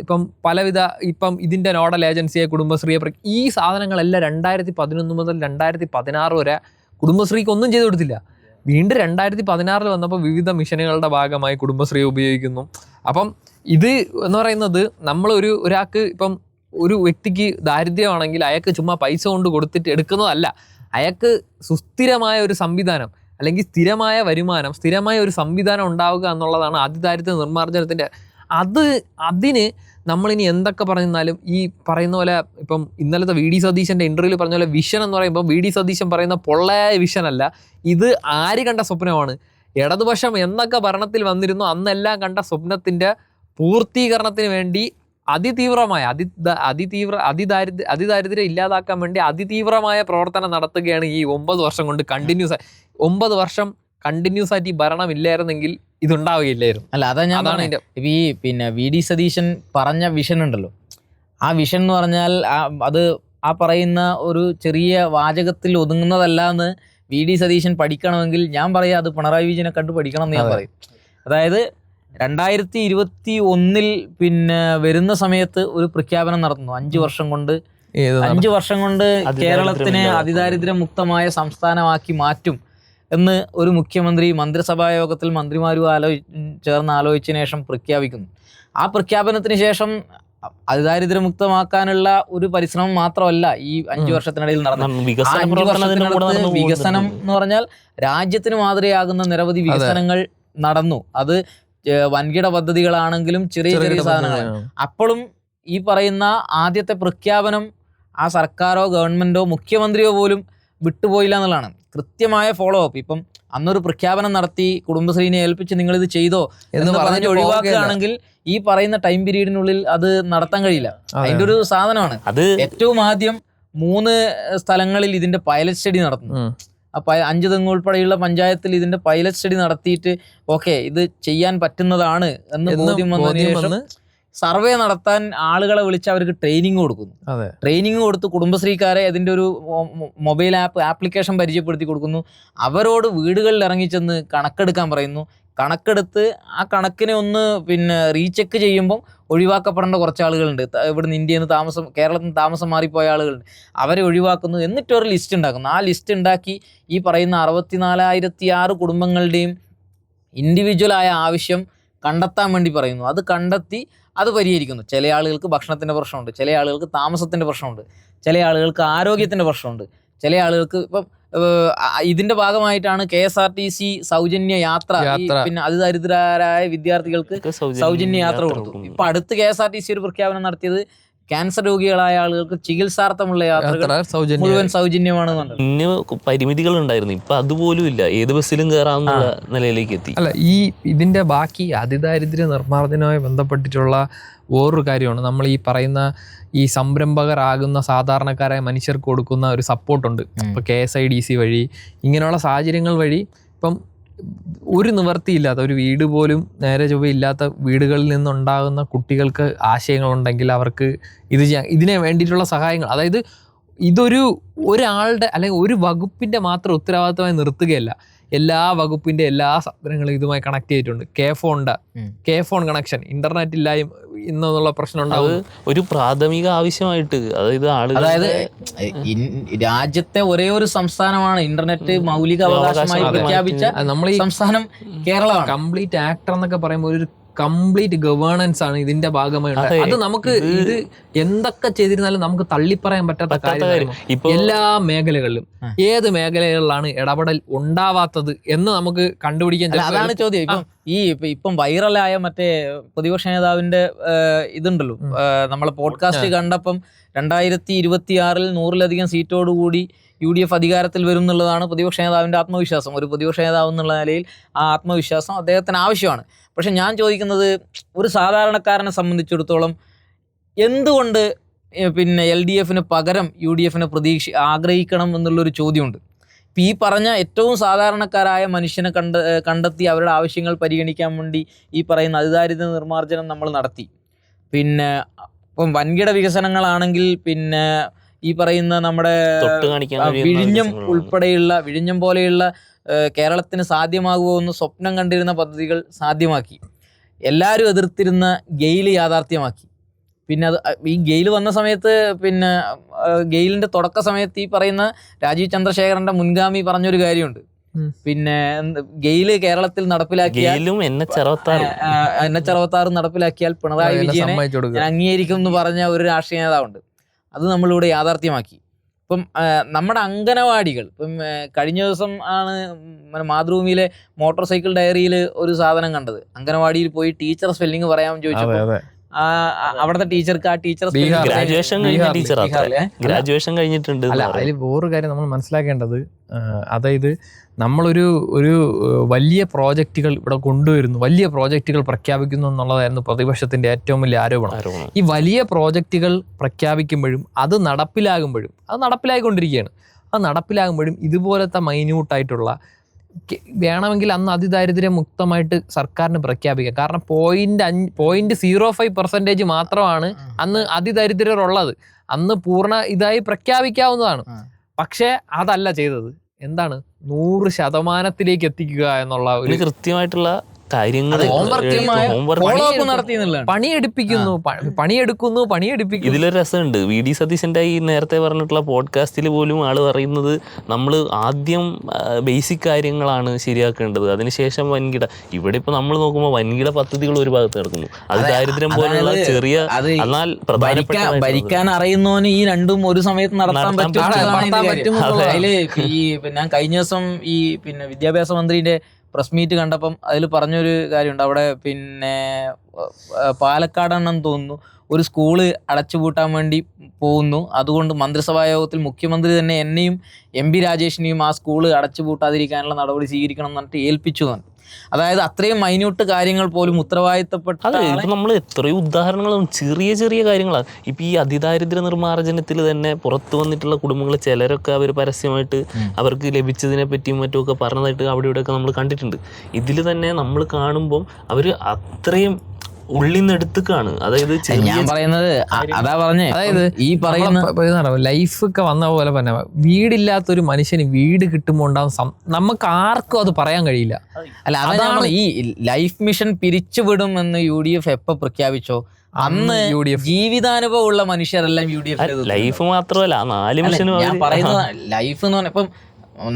ഇപ്പം ഇതിന്റെ നോഡൽ ഏജൻസിയെ കുടുംബശ്രീയെ ഈ സാധനങ്ങളെല്ലാം 2011 മുതൽ 2016 വരെ കുടുംബശ്രീക്ക് ഒന്നും ചെയ്തു കൊടുത്തില്ല. വീണ്ടും 2016 വന്നപ്പോൾ വിവിധ മിഷനുകളുടെ ഭാഗമായി കുടുംബശ്രീ ഉപയോഗിക്കുന്നു. അപ്പം ഇത് എന്ന് പറയുന്നത് നമ്മൾ ഒരാൾക്ക് ഇപ്പം ഒരു വ്യക്തിക്ക് ദാരിദ്ര്യമാണെങ്കിൽ അയാൾക്ക് ചുമ്മാ പൈസ കൊണ്ട് കൊടുത്തിട്ട് എടുക്കുന്നതല്ല. അയാൾക്ക് സുസ്ഥിരമായ ഒരു സംവിധാനം അല്ലെങ്കിൽ സ്ഥിരമായ വരുമാനം, സ്ഥിരമായ ഒരു സംവിധാനം ഉണ്ടാവുക എന്നുള്ളതാണ് അതിദാരിദ്ര്യ നിർമ്മാർജ്ജനത്തിൻ്റെ. അതിന് നമ്മളിനി എന്തൊക്കെ പറഞ്ഞാലും ഈ പറയുന്ന പോലെ ഇപ്പം ഇന്നലത്തെ VD സതീശൻ്റെ ഇൻ്റർവ്യൂവിൽ പറഞ്ഞ പോലെ വിഷൻ എന്ന് പറയുമ്പോൾ VD സതീശൻ പറയുന്ന പൊള്ളയായ വിഷനല്ല. ഇത് ആര് കണ്ട സ്വപ്നമാണ്? ഇടതുപക്ഷം എന്നൊക്കെ ഭരണത്തിൽ വന്നിരുന്നു അന്നെല്ലാം കണ്ട സ്വപ്നത്തിൻ്റെ പൂർത്തീകരണത്തിന് വേണ്ടി അതിതീവ്രമായ അതിദാരിദ്ര്യം ഇല്ലാതാക്കാൻ വേണ്ടി അതിതീവ്രമായ പ്രവർത്തനം നടത്തുകയാണ് ഈ 9 വർഷം കൊണ്ട്. 9 വർഷം കണ്ടിന്യൂസ് ആയിട്ട് ഈ ഭരണം ഇല്ലായിരുന്നെങ്കിൽ ഇതുണ്ടാവുകയില്ലായിരുന്നു. അല്ല, അതാ ഞാൻ പറഞ്ഞ ഈ VD സതീശൻ പറഞ്ഞ വിഷൻ ഉണ്ടല്ലോ, ആ വിഷൻ എന്ന് പറഞ്ഞാൽ അത് ആ പറയുന്ന ഒരു ചെറിയ വാചകത്തിൽ ഒതുങ്ങുന്നതല്ല എന്ന് VD സതീശൻ പഠിക്കണമെങ്കിൽ ഞാൻ പറയാം അത് പിണറായി വിജയനെ കണ്ടു പഠിക്കണം എന്ന് ഞാൻ പറയും. അതായത് 2021 വരുന്ന സമയത്ത് ഒരു പ്രഖ്യാപനം നടത്തുന്നു, 5 വർഷം കൊണ്ട് കേരളത്തിനെ അതിദാരിദ്ര്യ മുക്തമായ സംസ്ഥാനമാക്കി മാറ്റും എന്ന് ഒരു മുഖ്യമന്ത്രി മന്ത്രിസഭാ യോഗത്തിൽ മന്ത്രിമാരും ചേർന്ന് ആലോചിച്ചതിന് ശേഷം പ്രഖ്യാപിക്കുന്നു. ആ പ്രഖ്യാപനത്തിന് ശേഷം അതിദാരിദ്ര്യമുക്തമാക്കാനുള്ള ഒരു പരിശ്രമം മാത്രമല്ല ഈ 5 വർഷത്തിനിടയിൽ നടന്നത്. വികസനം എന്ന് പറഞ്ഞാൽ രാജ്യത്തിന് മാതൃകയാകുന്ന നിരവധി വികസനങ്ങൾ നടന്നു. അത് വൻകിട പദ്ധതികളാണെങ്കിലും ചെറിയ സാധനങ്ങളാണ്. അപ്പോഴും ഈ പറയുന്ന ആദ്യത്തെ പ്രഖ്യാപനം ആ സർക്കാരോ ഗവൺമെന്റോ മുഖ്യമന്ത്രിയോ പോലും വിട്ടുപോയില്ല എന്നുള്ളതാണ്. കൃത്യമായ ഫോളോ അപ്പ്. ഇപ്പം അന്നൊരു പ്രഖ്യാപനം നടത്തി കുടുംബശ്രീനെ ഏൽപ്പിച്ച് നിങ്ങളിത് ചെയ്തോ എന്ന് പറഞ്ഞ് ഒഴിവാക്കുകയാണെങ്കിൽ ഈ പറയുന്ന ടൈം പീരീഡിനുള്ളിൽ അത് നടത്താൻ കഴിയില്ല. അതിന്റെ ഒരു സാധനമാണ്. അത് ഏറ്റവും ആദ്യം 3 സ്ഥലങ്ങളിൽ ഇതിന്റെ പൈലറ്റ് സ്റ്റഡി നടത്തുന്നു. 5 തെങ്ങ് ഉൾപ്പെടെയുള്ള പഞ്ചായത്തിൽ ഇതിന്റെ പൈലറ്റ് സ്റ്റഡി നടത്തിയിട്ട് ഓക്കെ ഇത് ചെയ്യാൻ പറ്റുന്നതാണ് എന്ന് ബോധ്യം വന്നതിന് ശേഷം സർവേ നടത്താൻ ആളുകളെ വിളിച്ച് അവർക്ക് ട്രെയിനിങ് കൊടുക്കുന്നു. ട്രെയിനിങ് കൊടുത്ത് കുടുംബശ്രീക്കാരെ അതിൻ്റെ ഒരു മൊബൈൽ ആപ്ലിക്കേഷൻ പരിചയപ്പെടുത്തി കൊടുക്കുന്നു. അവരോട് വീടുകളിൽ ഇറങ്ങിച്ചെന്ന് കണക്കെടുക്കാൻ പറയുന്നു. കണക്കെടുത്ത് ആ കണക്കിനെ ഒന്ന് റീചെക്ക് ചെയ്യുമ്പം ഒഴിവാക്കപ്പെടേണ്ട കുറച്ച് ആളുകളുണ്ട്. ഇവിടുന്ന് ഇന്ത്യയിൽ നിന്ന് കേരളത്തിൽ നിന്ന് താമസം മാറിപ്പോയ ആളുകളുണ്ട്. അവരെ ഒഴിവാക്കുന്നു. എന്നിട്ടൊരു ലിസ്റ്റ് ഉണ്ടാക്കുന്നു. ആ ലിസ്റ്റ് ഉണ്ടാക്കി ഈ പറയുന്ന 64,006 കുടുംബങ്ങളുടെയും ഇൻഡിവിജ്വലായ ആവശ്യം കണ്ടെത്താൻ വേണ്ടി പറയുന്നു. അത് കണ്ടെത്തി അത് പരിഹരിക്കുന്നു. ചില ആളുകൾക്ക് ഭക്ഷണത്തിൻ്റെ പ്രശ്നമുണ്ട്, ചില ആളുകൾക്ക് താമസത്തിൻ്റെ പ്രശ്നമുണ്ട്, ചില ആളുകൾക്ക് ആരോഗ്യത്തിൻ്റെ പ്രശ്നമുണ്ട്, ചില ആളുകൾക്ക് ഇപ്പം ഇതിന്റെ ഭാഗമായിട്ടാണ് KSRTC സൗജന്യ യാത്ര അതിദരിദ്രരായ വിദ്യാർത്ഥികൾക്ക് സൗജന്യ യാത്ര കൊടുത്തു. ഇപ്പൊ അടുത്ത് KSRTC ഒരു പ്രഖ്യാപനം നടത്തിയത് ക്യാൻസർ രോഗികളായ ആളുകൾക്ക് ചികിത്സാർത്ഥമുള്ള യാത്രകൾ മുഴുവൻ സൗജന്യമാണെന്നുണ്ട്. ഇന്ന് പരിമിതികൾ ഉണ്ടായിരുന്നു, ഇപ്പൊ അതുപോലും ഇല്ല. ഏത് ബസ്സിലും കയറാവുന്ന നിലയിലേക്ക് എത്തി. അല്ല, ഇതിന്റെ ബാക്കി അതിദാരിദ്ര്യ നിർമ്മാർജ്ജനവുമായി ബന്ധപ്പെട്ടിട്ടുള്ള വേറൊരു കാര്യമാണ് നമ്മൾ ഈ പറയുന്ന ഈ സംരംഭകരാകുന്ന സാധാരണക്കാരായ മനുഷ്യർക്ക് കൊടുക്കുന്ന ഒരു സപ്പോർട്ടുണ്ട്. ഇപ്പൊ KSIDC വഴി ഇങ്ങനെയുള്ള സാഹചര്യങ്ങൾ വഴി ഇപ്പം ഒരു നിവർത്തിയില്ലാത്ത ഒരു വീട് പോലും നേരെ ചൊവ്വയില്ലാത്ത വീടുകളിൽ നിന്നുണ്ടാകുന്ന കുട്ടികൾക്ക് ആശയങ്ങളുണ്ടെങ്കിൽ അവർക്ക് ഇതിനെ വേണ്ടിയിട്ടുള്ള സഹായങ്ങൾ, അതായത് ഒരാളുടെ അല്ലെങ്കിൽ ഒരു വകുപ്പിൻ്റെ മാത്രം ഉത്തരവാദിത്തമായി നിർത്തുകയല്ല. എല്ലാ വകുപ്പിന്റെ എല്ലാ സാധനങ്ങളും ഇതുമായി കണക്ട് ചെയ്തിട്ടുണ്ട്. കെ ഫോൺ കണക്ഷൻ, ഇന്റർനെറ്റ് ഇല്ലായ്മ എന്നുള്ള പ്രശ്നം ഉണ്ടാവും. ഒരു പ്രാഥമിക ആവശ്യമായിട്ട്, അതായത് രാജ്യത്തെ ഒരേ ഒരു സംസ്ഥാനമാണ് ഇന്റർനെറ്റ് മൗലിക അവകാശമായി പ്രഖ്യാപിച്ച നമ്മൾ ഈ സംസ്ഥാനം കേരളമാണ്. കംപ്ലീറ്റ് ആക്ടർ എന്നൊക്കെ പറയുമ്പോൾ ഒരു കംപ്ലീറ്റ് ഗവേണൻസ് ആണ് ഇതിന്റെ ഭാഗമായി ഉണ്ടായത്. അത് നമുക്ക് ഇത് എന്തൊക്കെ ചെയ്തിരുന്നാലും നമുക്ക് തള്ളിപ്പറയാൻ പറ്റാത്ത കാര്യം. എല്ലാ മേഖലകളിലും ഏത് മേഖലകളിലാണ് ഇടപെടൽ ഉണ്ടാവാത്തത് എന്ന് നമുക്ക് കണ്ടുപിടിക്കാൻ. അതാണ് ചോദ്യം. ഇപ്പം വൈറലായ മറ്റേ പ്രതിപക്ഷ നേതാവിന്റെ ഇതുണ്ടല്ലോ, നമ്മളെ പോഡ്കാസ്റ്റ് കണ്ടപ്പം 2026 100-ലധികം സീറ്റോടുകൂടി UDF അധികാരത്തിൽ വരും എന്നുള്ളതാണ് പ്രതിപക്ഷ നേതാവിൻ്റെ ആത്മവിശ്വാസം. ഒരു പ്രതിപക്ഷ നേതാവ് എന്നുള്ള നിലയിൽ ആ ആത്മവിശ്വാസം അദ്ദേഹത്തിന് ആവശ്യമാണ്. പക്ഷെ ഞാൻ ചോദിക്കുന്നത്, ഒരു സാധാരണക്കാരനെ സംബന്ധിച്ചിടത്തോളം എന്തുകൊണ്ട് പിന്നെ LDFന് പകരം UDFനെ ആഗ്രഹിക്കണം എന്നുള്ളൊരു ചോദ്യമുണ്ട്. ഇപ്പം ഈ പറഞ്ഞ ഏറ്റവും സാധാരണക്കാരായ മനുഷ്യനെ കണ്ടെത്തി അവരുടെ ആവശ്യങ്ങൾ പരിഗണിക്കാൻ വേണ്ടി ഈ പറയുന്ന അതിദാരിദ്ര്യ നിർമ്മാർജ്ജനം നമ്മൾ നടത്തി. പിന്നെ ഇപ്പം വൻകിട വികസനങ്ങളാണെങ്കിൽ പിന്നെ ഈ പറയുന്ന നമ്മുടെ വിഴിഞ്ഞം പോലെയുള്ള കേരളത്തിന് സാധ്യമാകുമോ എന്ന് സ്വപ്നം കണ്ടിരുന്ന പദ്ധതികൾ സാധ്യമാക്കി. എല്ലാവരും എതിർത്തിരുന്ന ഗെയില് യാഥാർത്ഥ്യമാക്കി. പിന്നെ ഈ ഗെയില് വന്ന സമയത്ത്, പിന്നെ ഗെയിലിന്റെ തുടക്ക സമയത്ത് ഈ പറയുന്ന രാജീവ് ചന്ദ്രശേഖരന്റെ മുൻഗാമി പറഞ്ഞൊരു കാര്യമുണ്ട്. പിന്നെ ഗെയില് കേരളത്തിൽ നടപ്പിലാക്കിയാൽ NH-66 നടപ്പിലാക്കിയാൽ പിണറായി വിജയനെ അംഗീകരിക്കും എന്ന് പറഞ്ഞ ഒരു രാഷ്ട്രീയ നേതാവുണ്ട്. അത് നമ്മളിവിടെ യാഥാർത്ഥ്യമാക്കി. ഇപ്പം നമ്മുടെ അംഗനവാടികൾ, ഇപ്പം കഴിഞ്ഞ ദിവസം ആണ് മാതൃഭൂമിയിലെ മോട്ടോർ സൈക്കിൾ ഡയറിയിൽ ഒരു സാധനം കണ്ടത്. അംഗനവാടിയിൽ പോയി ടീച്ചർ സ്പെല്ലിംഗ് പറയാമെന്ന് ചോദിച്ചപ്പോൾ അവിടുത്തെ ടീച്ചർക്ക് ആ ടീച്ചർ ഗ്രാജുവേഷൻ കഴിഞ്ഞിട്ടുണ്ട്. അല്ല, അതിൽ വേറൊരു കാര്യം നമ്മൾ മനസ്സിലാക്കേണ്ടത്, അതായത് നമ്മളൊരു വലിയ പ്രോജക്റ്റുകൾ ഇവിടെ കൊണ്ടുവരുന്നു, വലിയ പ്രോജക്റ്റുകൾ പ്രഖ്യാപിക്കുന്നു എന്നുള്ളതായിരുന്നു പ്രതിപക്ഷത്തിന്റെ ഏറ്റവും വലിയ ആരോപണം. ഈ വലിയ പ്രോജക്റ്റുകൾ പ്രഖ്യാപിക്കുമ്പോഴും അത് നടപ്പിലായിക്കൊണ്ടിരിക്കുകയാണ്. അത് നടപ്പിലാകുമ്പോഴും ഇതുപോലത്തെ മൈന്യൂട്ടായിട്ടുള്ള വേണമെങ്കിൽ അന്ന് അതിദാരിദ്ര്യം മുക്തമായിട്ട് സർക്കാരിന് പ്രഖ്യാപിക്കാം. കാരണം 0.05% മാത്രമാണ് അന്ന് അതിദരിദ്രരുള്ളത്. അന്ന് പൂർണ്ണ ഇതായി പ്രഖ്യാപിക്കാവുന്നതാണ്. പക്ഷേ അതല്ല ചെയ്തത്. എന്താണ് 100% എത്തിക്കുക എന്നുള്ള ഒരു കൃത്യമായിട്ടുള്ള കാര്യങ്ങൾ പണിയെടുക്കുന്നു. ഇതിലൊരു രസമുണ്ട്. VD സതീശന്റെ ഈ നേരത്തെ പറഞ്ഞിട്ടുള്ള പോഡ്കാസ്റ്റിൽ പോലും ആള് പറയുന്നത്, നമ്മൾ ആദ്യം ബേസിക് കാര്യങ്ങളാണ് ശരിയാക്കേണ്ടത്, അതിനുശേഷം വൻകിട. ഇവിടെ ഇപ്പൊ നമ്മൾ നോക്കുമ്പോൾ വൻകിട പദ്ധതികൾ ഒരു ഭാഗത്ത് നടക്കുന്നു. അത് ദാരിദ്ര്യം പോലുള്ള ചെറിയ, എന്നാൽ ഭരിക്കാൻ അറിയുന്നവന് ഈ രണ്ടും ഒരു സമയത്ത് നടത്താൻ പറ്റും. ഞാൻ കഴിഞ്ഞ ദിവസം ഈ പിന്നെ വിദ്യാഭ്യാസ മന്ത്രിന്റെ പ്രസ് മീറ്റ് കണ്ടപ്പം അതിൽ പറഞ്ഞൊരു കാര്യമുണ്ട്. അവിടെ പിന്നെ പാലക്കാടാണെന്ന് തോന്നുന്നു, ഒരു സ്കൂള് അടച്ചുപൂട്ടാൻ വേണ്ടി പോകുന്നു. അതുകൊണ്ട് മന്ത്രിസഭാ യോഗത്തിൽ മുഖ്യമന്ത്രി തന്നെ എന്നെയും MP രാജേഷിനെയും ആ സ്കൂള് അടച്ചുപൂട്ടാതിരിക്കാനുള്ള നടപടി സ്വീകരിക്കണം എന്ന് പറഞ്ഞിട്ട് ഏൽപ്പിച്ചു. അതായത് അത്രയും മൈന്യൂട്ട് കാര്യങ്ങൾ പോലും ഉത്തരവാദിത്തപ്പെട്ട. ഇപ്പം നമ്മൾ എത്രയോ ഉദാഹരണങ്ങളും ചെറിയ ചെറിയ കാര്യങ്ങളാണ്. ഇപ്പം ഈ അതിദാരിദ്ര്യ നിർമ്മാർജ്ജനത്തിൽ തന്നെ പുറത്തു വന്നിട്ടുള്ള കുടുംബങ്ങൾ ചിലരൊക്കെ അവർ പരസ്യമായിട്ട് അവർക്ക് ലഭിച്ചതിനെ പറ്റിയും മറ്റുമൊക്കെ പറഞ്ഞതായിട്ട് അവിടെ ഇവിടെയൊക്കെ നമ്മൾ കണ്ടിട്ടുണ്ട്. ഇതിൽ തന്നെ നമ്മൾ കാണുമ്പം അവർ അത്രയും ഉള്ളിന്നെടുത്തേക്കാണ്. അതായത് ഞാൻ പറയുന്നത് അതാ പറഞ്ഞേ, അതായത് ഈ പറയുന്ന ലൈഫ് ഒക്കെ വന്ന പോലെ തന്നെ വീടില്ലാത്തൊരു മനുഷ്യന് വീട് കിട്ടുമ്പോൾ ഉണ്ടാവും. നമുക്ക് ആർക്കും അത് പറയാൻ കഴിയില്ല. അല്ല, അതാണ് ഈ ലൈഫ് മിഷൻ പിരിച്ചുവിടും എന്ന് UDF എപ്പോ പ്രഖ്യാപിച്ചോ അന്ന് ജീവിതാനുഭവം ഉള്ള മനുഷ്യരെല്ലാം UDF ലൈഫ് മാത്രമല്ല 4 മിഷനും. ഞാൻ പറയുന്നത് ലൈഫ് എന്ന് പറഞ്ഞ, ഇപ്പം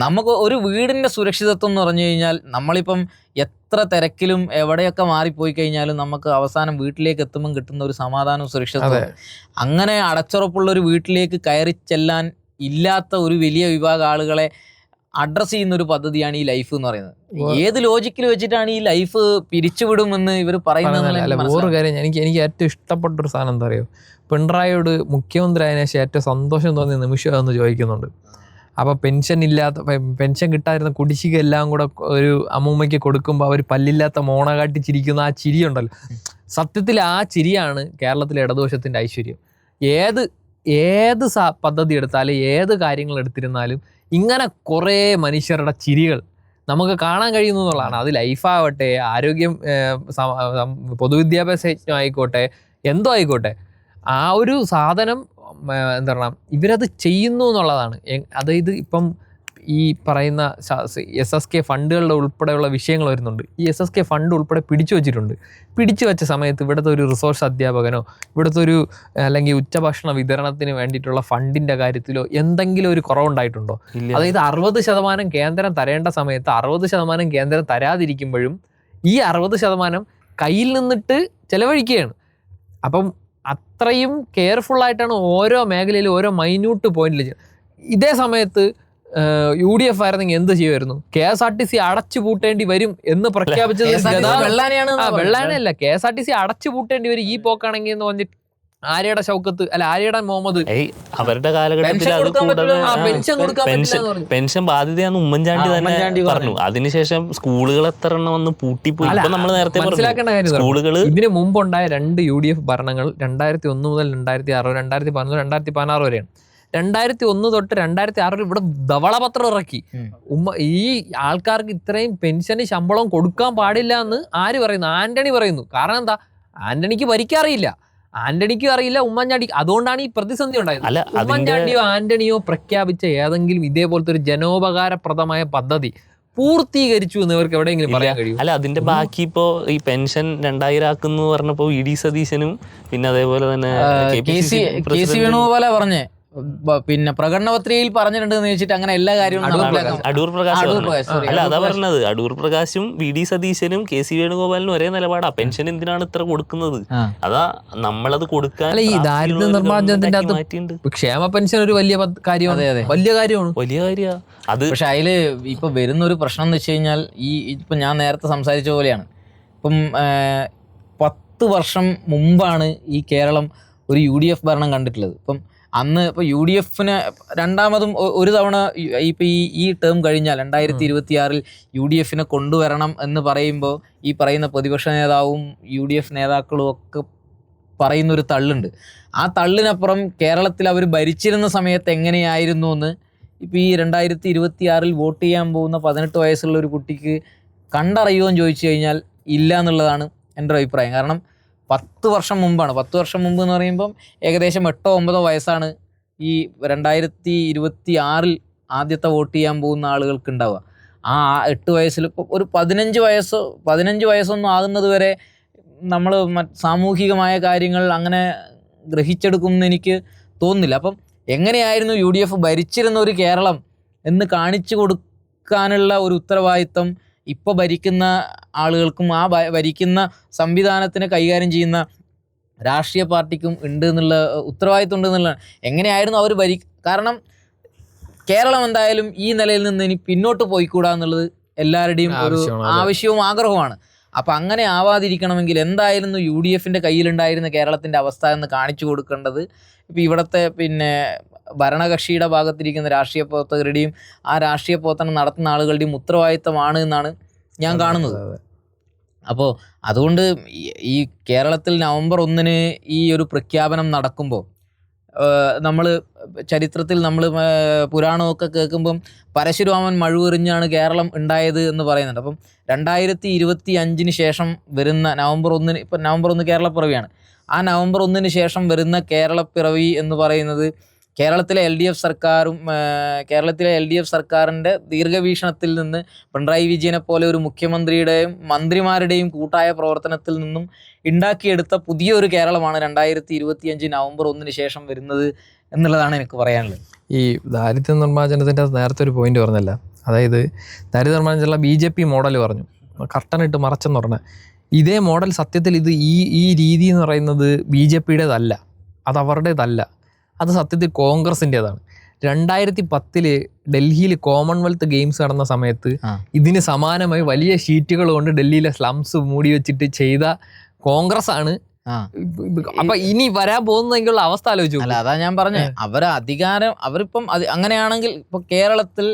നമുക്ക് ഒരു വീടിന്റെ സുരക്ഷിതത്വം എന്ന് പറഞ്ഞു കഴിഞ്ഞാൽ, നമ്മളിപ്പം എത്ര തിരക്കിലും എവിടെയൊക്കെ മാറിപ്പോയി കഴിഞ്ഞാലും നമുക്ക് അവസാനം വീട്ടിലേക്ക് എത്തുമ്പം കിട്ടുന്ന ഒരു സമാധാനവും സുരക്ഷിതത്വം. അങ്ങനെ അടച്ചുറപ്പുള്ള ഒരു വീട്ടിലേക്ക് കയറി ചെല്ലാൻ ഇല്ലാത്ത ഒരു വലിയ വിഭാഗം ആളുകളെ അഡ്രസ് ചെയ്യുന്ന ഒരു പദ്ധതിയാണ് ഈ ലൈഫ് എന്ന് പറയുന്നത്. ഏത് ലോജിക്കിൽ വെച്ചിട്ടാണ് ഈ ലൈഫ് പിരിച്ചുവിടുമെന്ന് ഇവർ പറയുന്നത്? വേറൊരു കാര്യം, എനിക്ക് ഏറ്റവും ഇഷ്ടപ്പെട്ടൊരു സാധനം എന്താ പറയുക, പിണറായിയോട് മുഖ്യമന്ത്രി ആയതിനു ശേഷം ഏറ്റവും സന്തോഷം തോന്നിയ നിമിഷം എന്ന് ചോദിക്കുന്നുണ്ട്. അപ്പോൾ പെൻഷൻ കിട്ടാതിരുന്ന കുടിശ്ശിക എല്ലാം കൂടെ ഒരു അമ്മൂമ്മയ്ക്ക് കൊടുക്കുമ്പോൾ അവർ പല്ലില്ലാത്ത മോണ കാട്ടി ചിരിക്കുന്ന ആ ചിരിയുണ്ടല്ലോ, സത്യത്തിൽ ആ ചിരിയാണ് കേരളത്തിലെ ഇടതുപക്ഷത്തിൻ്റെ ഐശ്വര്യം. ഏത് പദ്ധതി എടുത്താലും ഏത് കാര്യങ്ങൾ എടുത്തിരുന്നാലും ഇങ്ങനെ കുറേ മനുഷ്യരുടെ ചിരികൾ നമുക്ക് കാണാൻ കഴിയുന്നു എന്നുള്ളതാണ്. അത് ലൈഫാവട്ടെ, ആരോഗ്യം, പൊതുവിദ്യാഭ്യാസ യജ്ഞം ആയിക്കോട്ടെ, എന്തോ ആയിക്കോട്ടെ, ആ ഒരു സാധനം എന്താ പറയുക, ഇവരത് ചെയ്യുന്നു എന്നുള്ളതാണ്. അതായത് ഇപ്പം ഈ പറയുന്ന SSK ഫണ്ടുകളുടെ ഉൾപ്പെടെയുള്ള വിഷയങ്ങൾ വരുന്നുണ്ട്. ഈ SSK ഫണ്ട് ഉൾപ്പെടെ പിടിച്ചു വെച്ച സമയത്ത് ഇവിടുത്തെ ഒരു റിസോഴ്സ് അധ്യാപകനോ ഇവിടുത്തെ ഒരു അല്ലെങ്കിൽ ഉച്ചഭക്ഷണ വിതരണത്തിന് വേണ്ടിയിട്ടുള്ള ഫണ്ടിൻ്റെ കാര്യത്തിലോ എന്തെങ്കിലും ഒരു കുറവുണ്ടായിട്ടുണ്ടോ? അതായത് 60% കേന്ദ്രം തരേണ്ട സമയത്ത് 60% കേന്ദ്രം തരാതിരിക്കുമ്പോഴും ഈ 60% കയ്യിൽ നിന്നിട്ട് ചെലവഴിക്കുകയാണ്. അപ്പം അത്രയും കെയർഫുള്ളായിട്ടാണ് ഓരോ മേഖലയിലും ഓരോ മൈന്യൂട്ട് പോയിന്റിൽ. ഇതേ സമയത്ത് UDF ആയിരുന്നെങ്കിൽ എന്ത് ചെയ്യുമായിരുന്നു? KSRTC അടച്ചു പൂട്ടേണ്ടി വരും എന്ന് പ്രഖ്യാപിച്ചത് വെള്ളാനല്ല. KSRTC അടച്ചു പൂട്ടേണ്ടി വരും ഈ പോക്കാണെങ്കിൽ എന്ന് പറഞ്ഞിട്ട് ആര്യയുടെ ഷൗക്കത്ത് അല്ല ആര്യയുടെ മുഹമ്മദ് അവരുടെ കാലഘട്ടത്തിൽ പെൻഷൻ ബാധ്യതയാന്ന് ഉമ്മൻചാണ്ടി തന്നെ പറഞ്ഞു. അതിനുശേഷം സ്കൂളുകൾ എത്ര എണ്ണം വന്ന് പൂട്ടിപ്പോയി. നമ്മൾ നേരത്തെ മനസ്സിലാക്കേണ്ട കാര്യം, ഇതിനു മുമ്പുണ്ടായ 2 UDF ഭരണങ്ങൾ 2001 മുതൽ 2006, 2011, 2016 വരെയാണ്. 2001 തൊട്ട് 2006 ഇവിടെ ധവളപത്രം ഇറക്കി. ഈ ആൾക്കാർക്ക് ഇത്രയും പെൻഷന് ശമ്പളം കൊടുക്കാൻ പാടില്ല എന്ന് ആര് പറയുന്നു? ആന്റണി പറയുന്നു. കാരണം എന്താ? ആന്റണിക്ക് ഭരിക്കാറിയില്ല, ആന്റണിക്കും അറിയില്ല, ഉമ്മൻചാണ്ടി. അതുകൊണ്ടാണ് ഈ പ്രതിസന്ധി ഉണ്ടായത്. ഉമ്മൻചാണ്ടിയോ ആന്റണിയോ പ്രഖ്യാപിച്ച ഏതെങ്കിലും ഇതേപോലത്തെ ഒരു ജനോപകാരപ്രദമായ പദ്ധതി പൂർത്തീകരിച്ചു എന്ന് ഇവർക്ക് എവിടെയെങ്കിലും പറയാൻ കഴിയും? അല്ല, അതിന്റെ ബാക്കി ഇപ്പോ ഈ പെൻഷൻ 2000 ആക്കുന്നു പറഞ്ഞപ്പോ VD സതീശനും പിന്നെ അതേപോലെ തന്നെ KC വേണുഗോപാല പറഞ്ഞേ, പിന്നെ പ്രകടന പത്രികയിൽ പറഞ്ഞിട്ടുണ്ട് എന്ന് വെച്ചിട്ട് അങ്ങനെ എല്ലാ കാര്യവും അടൂർ പ്രകാശ് അല്ല അതാ പറഞ്ഞത്. അടൂർ പ്രകാശും VD സതീശനും KC വേണുഗോപാലിനും ഒരേ നിലപാടാ. പെൻഷൻ എന്തിനാണ് ഇത്ര കൊടുക്കുന്നത്? അതാ നമ്മളത് കൊടുക്കാൻ. ഈ ദാരിദ്ര്യ നിർമ്മാർജ്ജനത്തിന്റെ അകത്ത് ക്ഷേമ പെൻഷൻ ഒരു വലിയ കാര്യമാണ്, വലിയ കാര്യമാണ് അത്. പക്ഷെ അതില് ഇപ്പൊ വരുന്നൊരു പ്രശ്നം എന്ന് വെച്ച് കഴിഞ്ഞാൽ ഇപ്പൊ ഞാൻ നേരത്തെ സംസാരിച്ച പോലെയാണ്. ഇപ്പം 10 വർഷം മുമ്പാണ് ഈ കേരളം ഒരു UDF ഭരണം കണ്ടിട്ടുള്ളത്. ഇപ്പം അന്ന് ഇപ്പോൾ UDFന് രണ്ടാമതും ഒരു തവണ ഇപ്പം ഈ ടേം കഴിഞ്ഞാൽ 2026 UDFനെ കൊണ്ടുവരണം എന്ന് പറയുമ്പോൾ ഈ പറയുന്ന പ്രതിപക്ഷ നേതാവും UDF നേതാക്കളും ഒക്കെ പറയുന്നൊരു തള്ളുണ്ട്. ആ തള്ളിനപ്പുറം കേരളത്തിൽ അവർ ഭരിച്ചിരുന്ന സമയത്ത് എങ്ങനെയായിരുന്നു എന്ന് ഇപ്പോൾ ഈ 2026 വോട്ട് ചെയ്യാൻ പോകുന്ന 18 വയസ്സുള്ള ഒരു കുട്ടിക്ക് കണ്ടറിയുമെന്ന് ചോദിച്ചു കഴിഞ്ഞാൽ ഇല്ല എന്നുള്ളതാണ് എൻ്റെ ഒരു അഭിപ്രായം. കാരണം 10 വർഷം മുമ്പാണ്. 10 വർഷം മുമ്പ് എന്ന് പറയുമ്പം ഏകദേശം 8-9 വയസ്സാണ് ഈ 2026 ആദ്യത്തെ വോട്ട് ചെയ്യാൻ പോകുന്ന ആളുകൾക്ക് ഉണ്ടാവുക. ആ 8 വയസ്സിൽ ഇപ്പോൾ ഒരു 15 വയസ്സൊന്നും ആകുന്നത് വരെ നമ്മൾ സാമൂഹികമായ കാര്യങ്ങൾ അങ്ങനെ ഗ്രഹിച്ചെടുക്കുമെന്ന് എനിക്ക് തോന്നുന്നില്ല. അപ്പം എങ്ങനെയായിരുന്നു UDF ഭരിച്ചിരുന്ന ഒരു കേരളം എന്ന് കാണിച്ചു കൊടുക്കാനുള്ള ഒരു ഉത്തരവാദിത്വം ഇപ്പോൾ ഭരിക്കുന്ന ആളുകൾക്കും ആ ഭരിക്കുന്ന സംവിധാനത്തിനെ കൈകാര്യം ചെയ്യുന്ന രാഷ്ട്രീയ പാർട്ടിക്കും ഉണ്ട് എന്നുള്ള ഉത്തരവാദിത്വം ഉണ്ട് എന്നുള്ളതാണ്. എങ്ങനെയായിരുന്നു അവർ കാരണം കേരളം എന്തായാലും ഈ നിലയിൽ നിന്ന് ഇനി പിന്നോട്ട് പോയിക്കൂടാ എന്നുള്ളത് എല്ലാവരുടെയും ഒരു ആവശ്യവും ആഗ്രഹവുമാണ്. അപ്പം അങ്ങനെ ആവാതിരിക്കണമെങ്കിൽ എന്തായിരുന്നു UDFൻ്റെ കയ്യിലുണ്ടായിരുന്ന കേരളത്തിൻ്റെ അവസ്ഥ എന്ന് കാണിച്ചു കൊടുക്കേണ്ടത് ഇപ്പം ഇവിടുത്തെ പിന്നെ ഭരണകക്ഷിയുടെ ഭാഗത്തിരിക്കുന്ന രാഷ്ട്രീയ പ്രവർത്തകരുടെയും ആ രാഷ്ട്രീയ പ്രവർത്തനം നടത്തുന്ന ആളുകളുടെയും ഉത്തരവാദിത്തമാണ് എന്നാണ് ഞാൻ കാണുന്നത്. അപ്പോൾ അതുകൊണ്ട് ഈ കേരളത്തിൽ നവംബർ 1 ഈ ഒരു പ്രഖ്യാപനം നടക്കുമ്പോൾ നമ്മൾ ചരിത്രത്തിൽ നമ്മൾ പുരാണമൊക്കെ കേൾക്കുമ്പം പരശുരാമൻ മഴുവെറിഞ്ഞാണ് കേരളം ഉണ്ടായത് എന്ന് പറയുന്നുണ്ട്. അപ്പം 2025 ശേഷം വരുന്ന നവംബർ 1 ഇപ്പം നവംബർ 1 കേരളപ്പിറവിയാണ്. ആ നവംബർ 1 ശേഷം വരുന്ന കേരളപ്പിറവി എന്ന് പറയുന്നത് കേരളത്തിലെ LDF സർക്കാരിൻ്റെ ദീർഘവീക്ഷണത്തിൽ നിന്ന് പിണറായി വിജയനെ പോലെ ഒരു മുഖ്യമന്ത്രിയുടെയും മന്ത്രിമാരുടെയും കൂട്ടായ പ്രവർത്തനത്തിൽ നിന്നും ഉണ്ടാക്കിയെടുത്ത പുതിയൊരു കേരളമാണ് 2025 നവംബർ 1 ശേഷം വരുന്നത് എന്നുള്ളതാണ് എനിക്ക് പറയാനുള്ളത്. ഈ ദാരിദ്ര്യ നിർമ്മാർജ്ജനത്തിൻ്റെ നേരത്തെ ഒരു പോയിന്റ് പറഞ്ഞല്ല, അതായത് ദാരിദ്ര്യ നിർമ്മാർജ്ജനത്തിലുള്ള BJP മോഡൽ പറഞ്ഞു, കർട്ടനിട്ട് മറച്ചെന്ന് പറഞ്ഞാൽ ഇതേ മോഡൽ സത്യത്തിൽ ഈ രീതി എന്ന് പറയുന്നത് BJPയുടേതല്ല, അത് അവരുടേതല്ല, അത് സത്യത്തിൽ കോൺഗ്രസിൻ്റെതാണ്. 2010 ഡൽഹിയിൽ കോമൺവെൽത്ത് ഗെയിംസ് നടന്ന സമയത്ത് ഇതിന് സമാനമായി വലിയ ഷീറ്റുകൾ കൊണ്ട് ഡൽഹിയിലെ സ്ലംസ് മൂടി വെച്ചിട്ട് ചെയ്ത കോൺഗ്രസ് ആണ്. അപ്പൊ ഇനി വരാൻ പോകുന്നതെങ്കിലുള്ള അവസ്ഥ ആലോചിച്ചു. അല്ല, അതാ ഞാൻ പറഞ്ഞത്, അവരിപ്പം അങ്ങനെയാണെങ്കിൽ ഇപ്പൊ കേരളത്തിൽ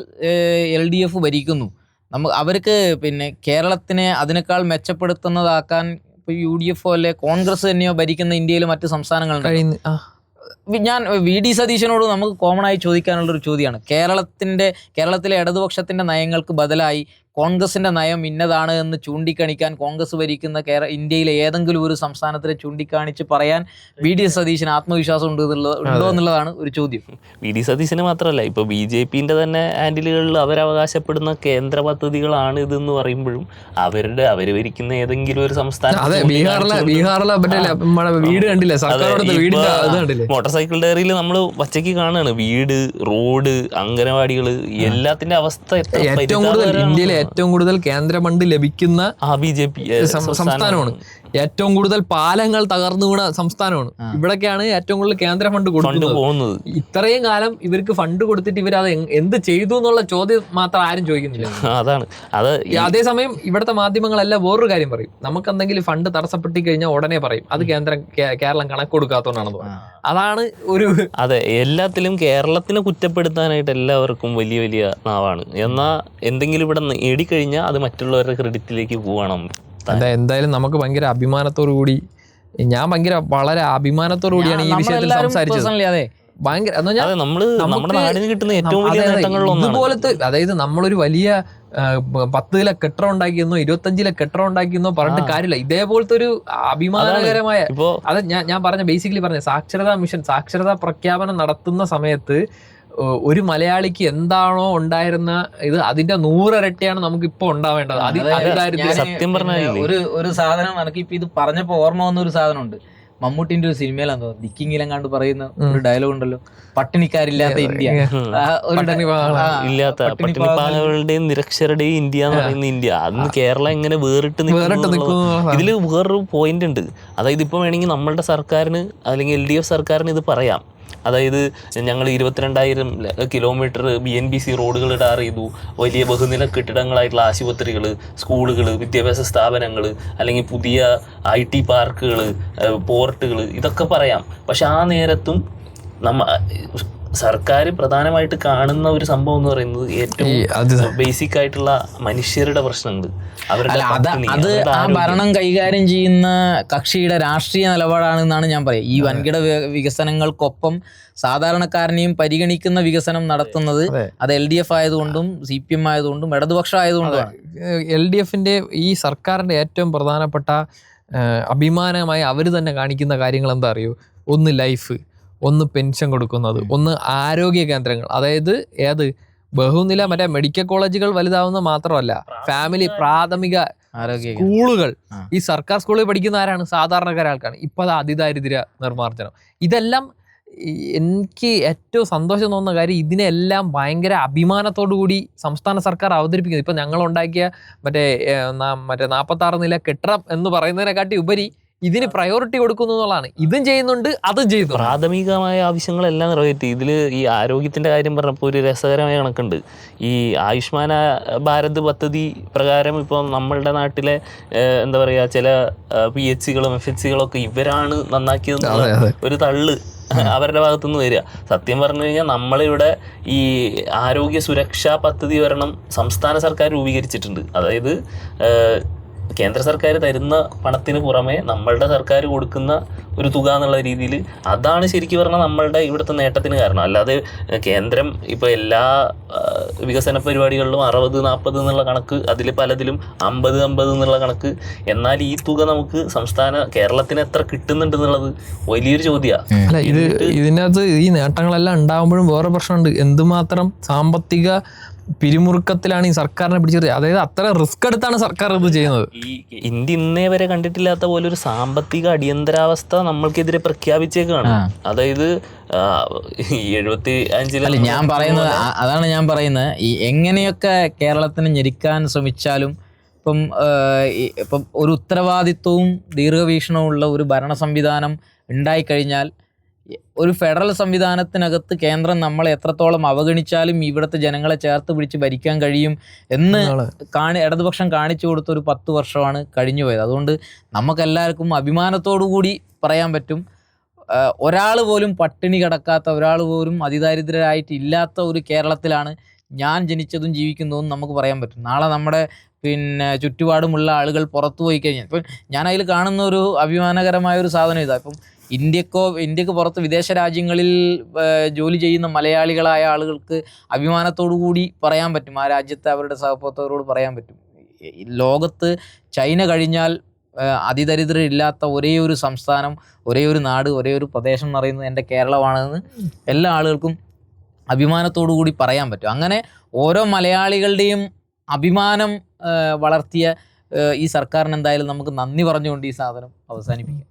LDF ഭരിക്കുന്നു, അവർക്ക് പിന്നെ കേരളത്തിനെ അതിനേക്കാൾ മെച്ചപ്പെടുത്തുന്നതാക്കാൻ ഇപ്പൊ UDF അല്ലെ കോൺഗ്രസ് തന്നെയോ ഭരിക്കുന്ന ഇന്ത്യയിലെ മറ്റ് സംസ്ഥാനങ്ങളുണ്ട്. ഞാൻ VD സതീശനോട് നമുക്ക് കോമൺ ആയി ചോദിക്കാനുള്ളൊരു ചോദ്യമാണ്, കേരളത്തിലെ ഇടതുപക്ഷത്തിൻ്റെ നയങ്ങൾക്ക് ബദലായി കോൺഗ്രസിന്റെ നയം ഇന്നതാണ് എന്ന് ചൂണ്ടിക്കാണിക്കാൻ കോൺഗ്രസ് ഭരിക്കുന്ന ഇന്ത്യയിലെ ഏതെങ്കിലും ഒരു സംസ്ഥാനത്തിനെ ചൂണ്ടിക്കാണിച്ച് പറയാൻ VD സതീശന് ആത്മവിശ്വാസം ഉണ്ടോ എന്നുള്ളതാണ് ഒരു ചോദ്യം. VD സതീശന് മാത്രമല്ല, ഇപ്പോൾ BJPന്റെ തന്നെ ഹാൻഡിലുകളിൽ അവരവകാശപ്പെടുന്ന കേന്ദ്ര പദ്ധതികളാണ് ഇതെന്ന് പറയുമ്പോഴും അവർ ഭരിക്കുന്ന ഏതെങ്കിലും ഒരു സംസ്ഥാനം വീട് കണ്ടില്ലേ, സർക്കാരോടത്തെ വീടിന്റെ അത് കണ്ടില്ലേ, മോട്ടോർ സൈക്കിൾ ഡയറിയിൽ നമ്മൾ പച്ചയ്ക്ക് കാണുകയാണ് വീട്, റോഡ്, അംഗനവാടികള്, എല്ലാത്തിന്റെ അവസ്ഥ ഏറ്റവും കൂടുതൽ ഇന്ത്യയിലെ ഏറ്റവും കൂടുതൽ കേന്ദ്ര ഫണ്ട് ലഭിക്കുന്ന BJP സംസ്ഥാനമാണ്. ഏറ്റവും കൂടുതൽ പാലങ്ങൾ തകർന്നു വീണ സംസ്ഥാനമാണ്. ഇവിടൊക്കെയാണ് ഏറ്റവും കൂടുതൽ കേന്ദ്ര ഫണ്ട് കൊടുക്കുന്നത്. ഇത്രയും കാലം ഇവർക്ക് ഫണ്ട് കൊടുത്തിട്ട് ഇവരത് എന്ത് ചെയ്തു എന്നുള്ള ചോദ്യം മാത്രം ആരും ചോദിക്കുന്നില്ല. അതാണ് അതേസമയം ഇവിടുത്തെ മാധ്യമങ്ങളെല്ലാം വേറൊരു കാര്യം പറയും, നമുക്ക് എന്തെങ്കിലും ഫണ്ട് തടസ്സപ്പെട്ടി കഴിഞ്ഞാൽ ഉടനെ പറയും അത് കേരളം കണക്ക് കൊടുക്കാത്തതുകൊണ്ടാണെന്ന് പറയും. അതാണ് ഒരു അതെ, എല്ലാത്തിലും കേരളത്തിനെ കുറ്റപ്പെടുത്താനായിട്ട് എല്ലാവർക്കും വലിയ വലിയ നാവാണ്. എന്നാൽ എന്തെങ്കിലും ഇവിടെ നേടിക്കഴിഞ്ഞാൽ അത് മറ്റുള്ളവരുടെ ക്രെഡിറ്റിലേക്ക് പോകണം. എന്തായാലും നമുക്ക് ഭയങ്കര അഭിമാനത്തോടു കൂടി, ഞാൻ വളരെ അഭിമാനത്തോടു കൂടിയാണ് ഈ വിഷയത്തിൽ സംസാരിച്ചത്. ഭയങ്കര നമ്മുടെ നാടിന് കിട്ടുന്ന ഏറ്റവും വലിയ ഇതുപോലത്തെ, അതായത് നമ്മളൊരു വലിയ 10 കെട്ടിടം ഉണ്ടാക്കിയെന്നോ 25 കെട്ടിടം ഉണ്ടാക്കിയെന്നോ പറഞ്ഞിട്ട് കാര്യമില്ല. ഇതേപോലത്തെ ഒരു അഭിമാനകരമായ, അത് ഞാൻ ബേസിക്കലി പറഞ്ഞ സാക്ഷരതാ മിഷൻ, സാക്ഷരതാ പ്രഖ്യാപനം നടത്തുന്ന സമയത്ത് ഒരു മലയാളിക്ക് എന്താണോ ഉണ്ടായിരുന്ന ഇത് അതിന്റെ 100 ഇരട്ടിയാണ് നമുക്ക് ഇപ്പൊ ഉണ്ടാവേണ്ടത്. സത്യം പറഞ്ഞാൽ ഒരു സാധനം എനിക്കിപ്പോ ഇത് പറഞ്ഞപ്പോ ഓർമ്മ വന്ന ഒരു സാധനമുണ്ട്. മമ്മൂട്ടിന്റെ ഒരു സിനിമയിലാന്ന് തോന്നുന്നു, ദിക്കിങ്ങിലെങ്ങാണ്ട് പറയുന്ന ഒരു ഡയലോഗ് ഉണ്ടല്ലോ, പട്ടിണിക്കാരില്ലാത്ത ഇന്ത്യ, പട്ടിണിപ്പാകളുടെയും നിരക്ഷരുടെയും ഇന്ത്യ എന്ന് പറയുന്ന ഇന്ത്യ. അന്ന് കേരളം എങ്ങനെ വേറിട്ട് നിൽക്കുന്നു. ഇതില് വേറൊരു പോയിന്റ് ഉണ്ട്. അതായത് ഇപ്പൊ വേണമെങ്കിൽ നമ്മളുടെ സർക്കാരിന് അല്ലെങ്കിൽ LDF സർക്കാരിന് ഇത് പറയാം. അതായത് ഞങ്ങൾ 22,000 കിലോമീറ്റർ BNBC റോഡുകൾ ടാർ ചെയ്തു, വലിയ ബഹുനില കെട്ടിടങ്ങളായിട്ടുള്ള ആശുപത്രികൾ, സ്കൂളുകൾ, വിദ്യാഭ്യാസ സ്ഥാപനങ്ങൾ, അല്ലെങ്കിൽ പുതിയ IT പാർക്കുകൾ, പോർട്ടുകൾ, ഇതൊക്കെ പറയാം. പക്ഷെ ആ നേരത്തും സർക്കാർ പ്രധാനമായിട്ട് കാണുന്ന ഒരു സംഭവം എന്ന് പറയുന്നത് ഏറ്റവും ബേസിക് ആയിട്ടുള്ള മനുഷ്യരുടെ പ്രശ്നങ്ങൾ. അത് ആ ഭരണം കൈകാര്യം ചെയ്യുന്ന കക്ഷിയുടെ രാഷ്ട്രീയ നിലപാടാണെന്നാണ് ഞാൻ പറയുക. ഈ വൻകിട വികസനങ്ങൾക്കൊപ്പം സാധാരണക്കാരനെയും പരിഗണിക്കുന്ന വികസനം നടത്തുന്നത് അത് LDF ആയതുകൊണ്ടും CPM ആയതുകൊണ്ടും ഇടതുപക്ഷം ആയതുകൊണ്ടുമാണ്. LDFന്റെ ഈ സർക്കാരിന്റെ ഏറ്റവും പ്രധാനപ്പെട്ട അഭിമാനമായി അവർ തന്നെ കാണിക്കുന്ന കാര്യങ്ങൾ എന്താ അറിയോ? ഒന്ന് ലൈഫ്, ഒന്ന് പെൻഷൻ കൊടുക്കുന്നത്, ഒന്ന് ആരോഗ്യ കേന്ദ്രങ്ങൾ. അതായത് ബഹുനില മെഡിക്കൽ കോളേജുകൾ വലുതാവുന്ന മാത്രമല്ല, ഫാമിലി പ്രാഥമിക സ്കൂളുകൾ, ഈ സർക്കാർ സ്കൂളിൽ പഠിക്കുന്ന ആരാണ്? സാധാരണക്കാര ആൾക്കാണ്. ഇപ്പൊ അത് അതിദാരിദ്ര്യ നിർമ്മാർജ്ജനം. ഇതെല്ലാം എനിക്ക് ഏറ്റവും സന്തോഷം തോന്നുന്ന കാര്യം, ഇതിനെല്ലാം ഭയങ്കര അഭിമാനത്തോടു കൂടി സംസ്ഥാന സർക്കാർ അവതരിപ്പിക്കുന്നത്. ഇപ്പൊ ഞങ്ങൾ ഉണ്ടാക്കിയ മറ്റേ 46 നില കെട്ടിടം എന്ന് പറയുന്നതിനെക്കാട്ടി ഉപരി ഇതിന് പ്രയോറിറ്റി കൊടുക്കുന്നു എന്നുള്ളതാണ്. ഇതും ചെയ്യുന്നുണ്ട്, അതും ചെയ്യുന്നു. പ്രാഥമികമായ ആവശ്യങ്ങളെല്ലാം നിറവേറ്റി. ഇതിൽ ഈ ആരോഗ്യത്തിൻ്റെ കാര്യം പറഞ്ഞപ്പോൾ ഒരു രസകരമായ കണക്കുണ്ട്. ഈ ആയുഷ്മാൻ ഭാരത് പദ്ധതി പ്രകാരം ഇപ്പോൾ നമ്മളുടെ നാട്ടിലെ എന്താ പറയുക, ചില PHCകളും FHCകളൊക്കെ ഇവരാണ് നന്നാക്കിയത് ഒരു തള്ള് അവരുടെ ഭാഗത്തുനിന്ന് വരിക. സത്യം പറഞ്ഞു കഴിഞ്ഞാൽ നമ്മളിവിടെ ഈ ആരോഗ്യ സുരക്ഷാ പദ്ധതി ഒരെണ്ണം സംസ്ഥാന സർക്കാർ രൂപീകരിച്ചിട്ടുണ്ട്. അതായത് കേന്ദ്ര സർക്കാർ തരുന്ന പണത്തിന് പുറമെ നമ്മളുടെ സർക്കാർ കൊടുക്കുന്ന ഒരു തുക എന്നുള്ള രീതിയിൽ, അതാണ് ശരിക്കും പറഞ്ഞാൽ നമ്മളുടെ ഇവിടുത്തെ നേട്ടത്തിന് കാരണം. അല്ലാതെ കേന്ദ്രം ഇപ്പോൾ എല്ലാ വികസന പരിപാടികളിലും 60-40 എന്നുള്ള കണക്ക്, അതിൽ പലതിലും 50-50 എന്നുള്ള കണക്ക്. എന്നാൽ ഈ തുക നമുക്ക് കേരളത്തിന് എത്ര കിട്ടുന്നുണ്ട് എന്നുള്ളത് വലിയൊരു ചോദ്യമാണ്. അല്ല, ഇതിനകത്ത് ഈ നേട്ടങ്ങളെല്ലാം ഉണ്ടാകുമ്പോഴും വേറെ പ്രശ്നമുണ്ട്. എന്തുമാത്രം സാമ്പത്തിക പിരിമുറുക്കത്തിലാണ് ഈ സർക്കാരിനെ പിടിച്ചത്. അതായത് അത്ര റിസ്ക് എടുത്താണ് സർക്കാർ ഇത് ചെയ്യുന്നത്. ഈ ഇന്ത്യ ഇന്നേ വരെ കണ്ടിട്ടില്ലാത്ത പോലെ ഒരു സാമ്പത്തിക അടിയന്തരാവസ്ഥ നമ്മൾക്കെതിരെ പ്രഖ്യാപിച്ചേക്കാണ്. അതായത് 75 ഞാൻ പറയുന്നത് അതാണ് ഞാൻ പറയുന്നത്. ഈ എങ്ങനെയൊക്കെ കേരളത്തിന് ഞെരിക്കാൻ ശ്രമിച്ചാലും ഇപ്പം ഒരു ഉത്തരവാദിത്വവും ദീർഘവീക്ഷണവും ഉള്ള ഒരു ഭരണ സംവിധാനം ഉണ്ടായിക്കഴിഞ്ഞാൽ, ഒരു ഫെഡറൽ സംവിധാനത്തിനകത്ത് കേന്ദ്രം നമ്മളെ എത്രത്തോളം അവഗണിച്ചാലും ഇവിടുത്തെ ജനങ്ങളെ ചേർത്ത് പിടിച്ച് ഭരിക്കാൻ കഴിയും എന്ന് ഇടതുപക്ഷം കാണിച്ചു കൊടുത്ത ഒരു 10 വർഷമാണ് കഴിഞ്ഞു പോയത്. അതുകൊണ്ട് നമുക്കെല്ലാവർക്കും അഭിമാനത്തോടു കൂടി പറയാൻ പറ്റും, ഒരാൾ പോലും പട്ടിണി കിടക്കാത്ത, ഒരാൾ പോലും അതിദാരിദ്ര്യരായിട്ടില്ലാത്ത ഒരു കേരളത്തിലാണ് ഞാൻ ജനിച്ചതും ജീവിക്കുന്നതും നമുക്ക് പറയാൻ പറ്റും. നാളെ നമ്മുടെ ചുറ്റുപാടുമുള്ള ആളുകൾ പുറത്തു പോയി കഴിഞ്ഞാൽ, ഇപ്പം ഞാൻ അതിൽ കാണുന്ന ഒരു അഭിമാനകരമായ ഒരു സാധനം ഇതാ. ഇപ്പം ഇന്ത്യക്ക് പുറത്ത് വിദേശ രാജ്യങ്ങളിൽ ജോലി ചെയ്യുന്ന മലയാളികളായ ആളുകൾക്ക് അഭിമാനത്തോടു കൂടി പറയാൻ പറ്റും, ആ രാജ്യത്തെ അവരുടെ സഹപ്രവർത്തകരോട് പറയാൻ പറ്റും, ലോകത്ത് ചൈന കഴിഞ്ഞാൽ അതിദരിദ്രരില്ലാത്ത ഒരേ ഒരു സംസ്ഥാനം, ഒരേ ഒരു നാട്, ഒരേ ഒരു പ്രദേശം എന്ന് പറയുന്നത് എൻ്റെ കേരളമാണെന്ന് എല്ലാ ആളുകൾക്കും അഭിമാനത്തോടു കൂടി പറയാൻ പറ്റും. അങ്ങനെ ഓരോ മലയാളികളുടെയും അഭിമാനം വളർത്തിയ ഈ സർക്കാരിന് എന്തായാലും നമുക്ക് നന്ദി പറഞ്ഞുകൊണ്ട് ഈ സാധനം അവസാനിപ്പിക്കാം.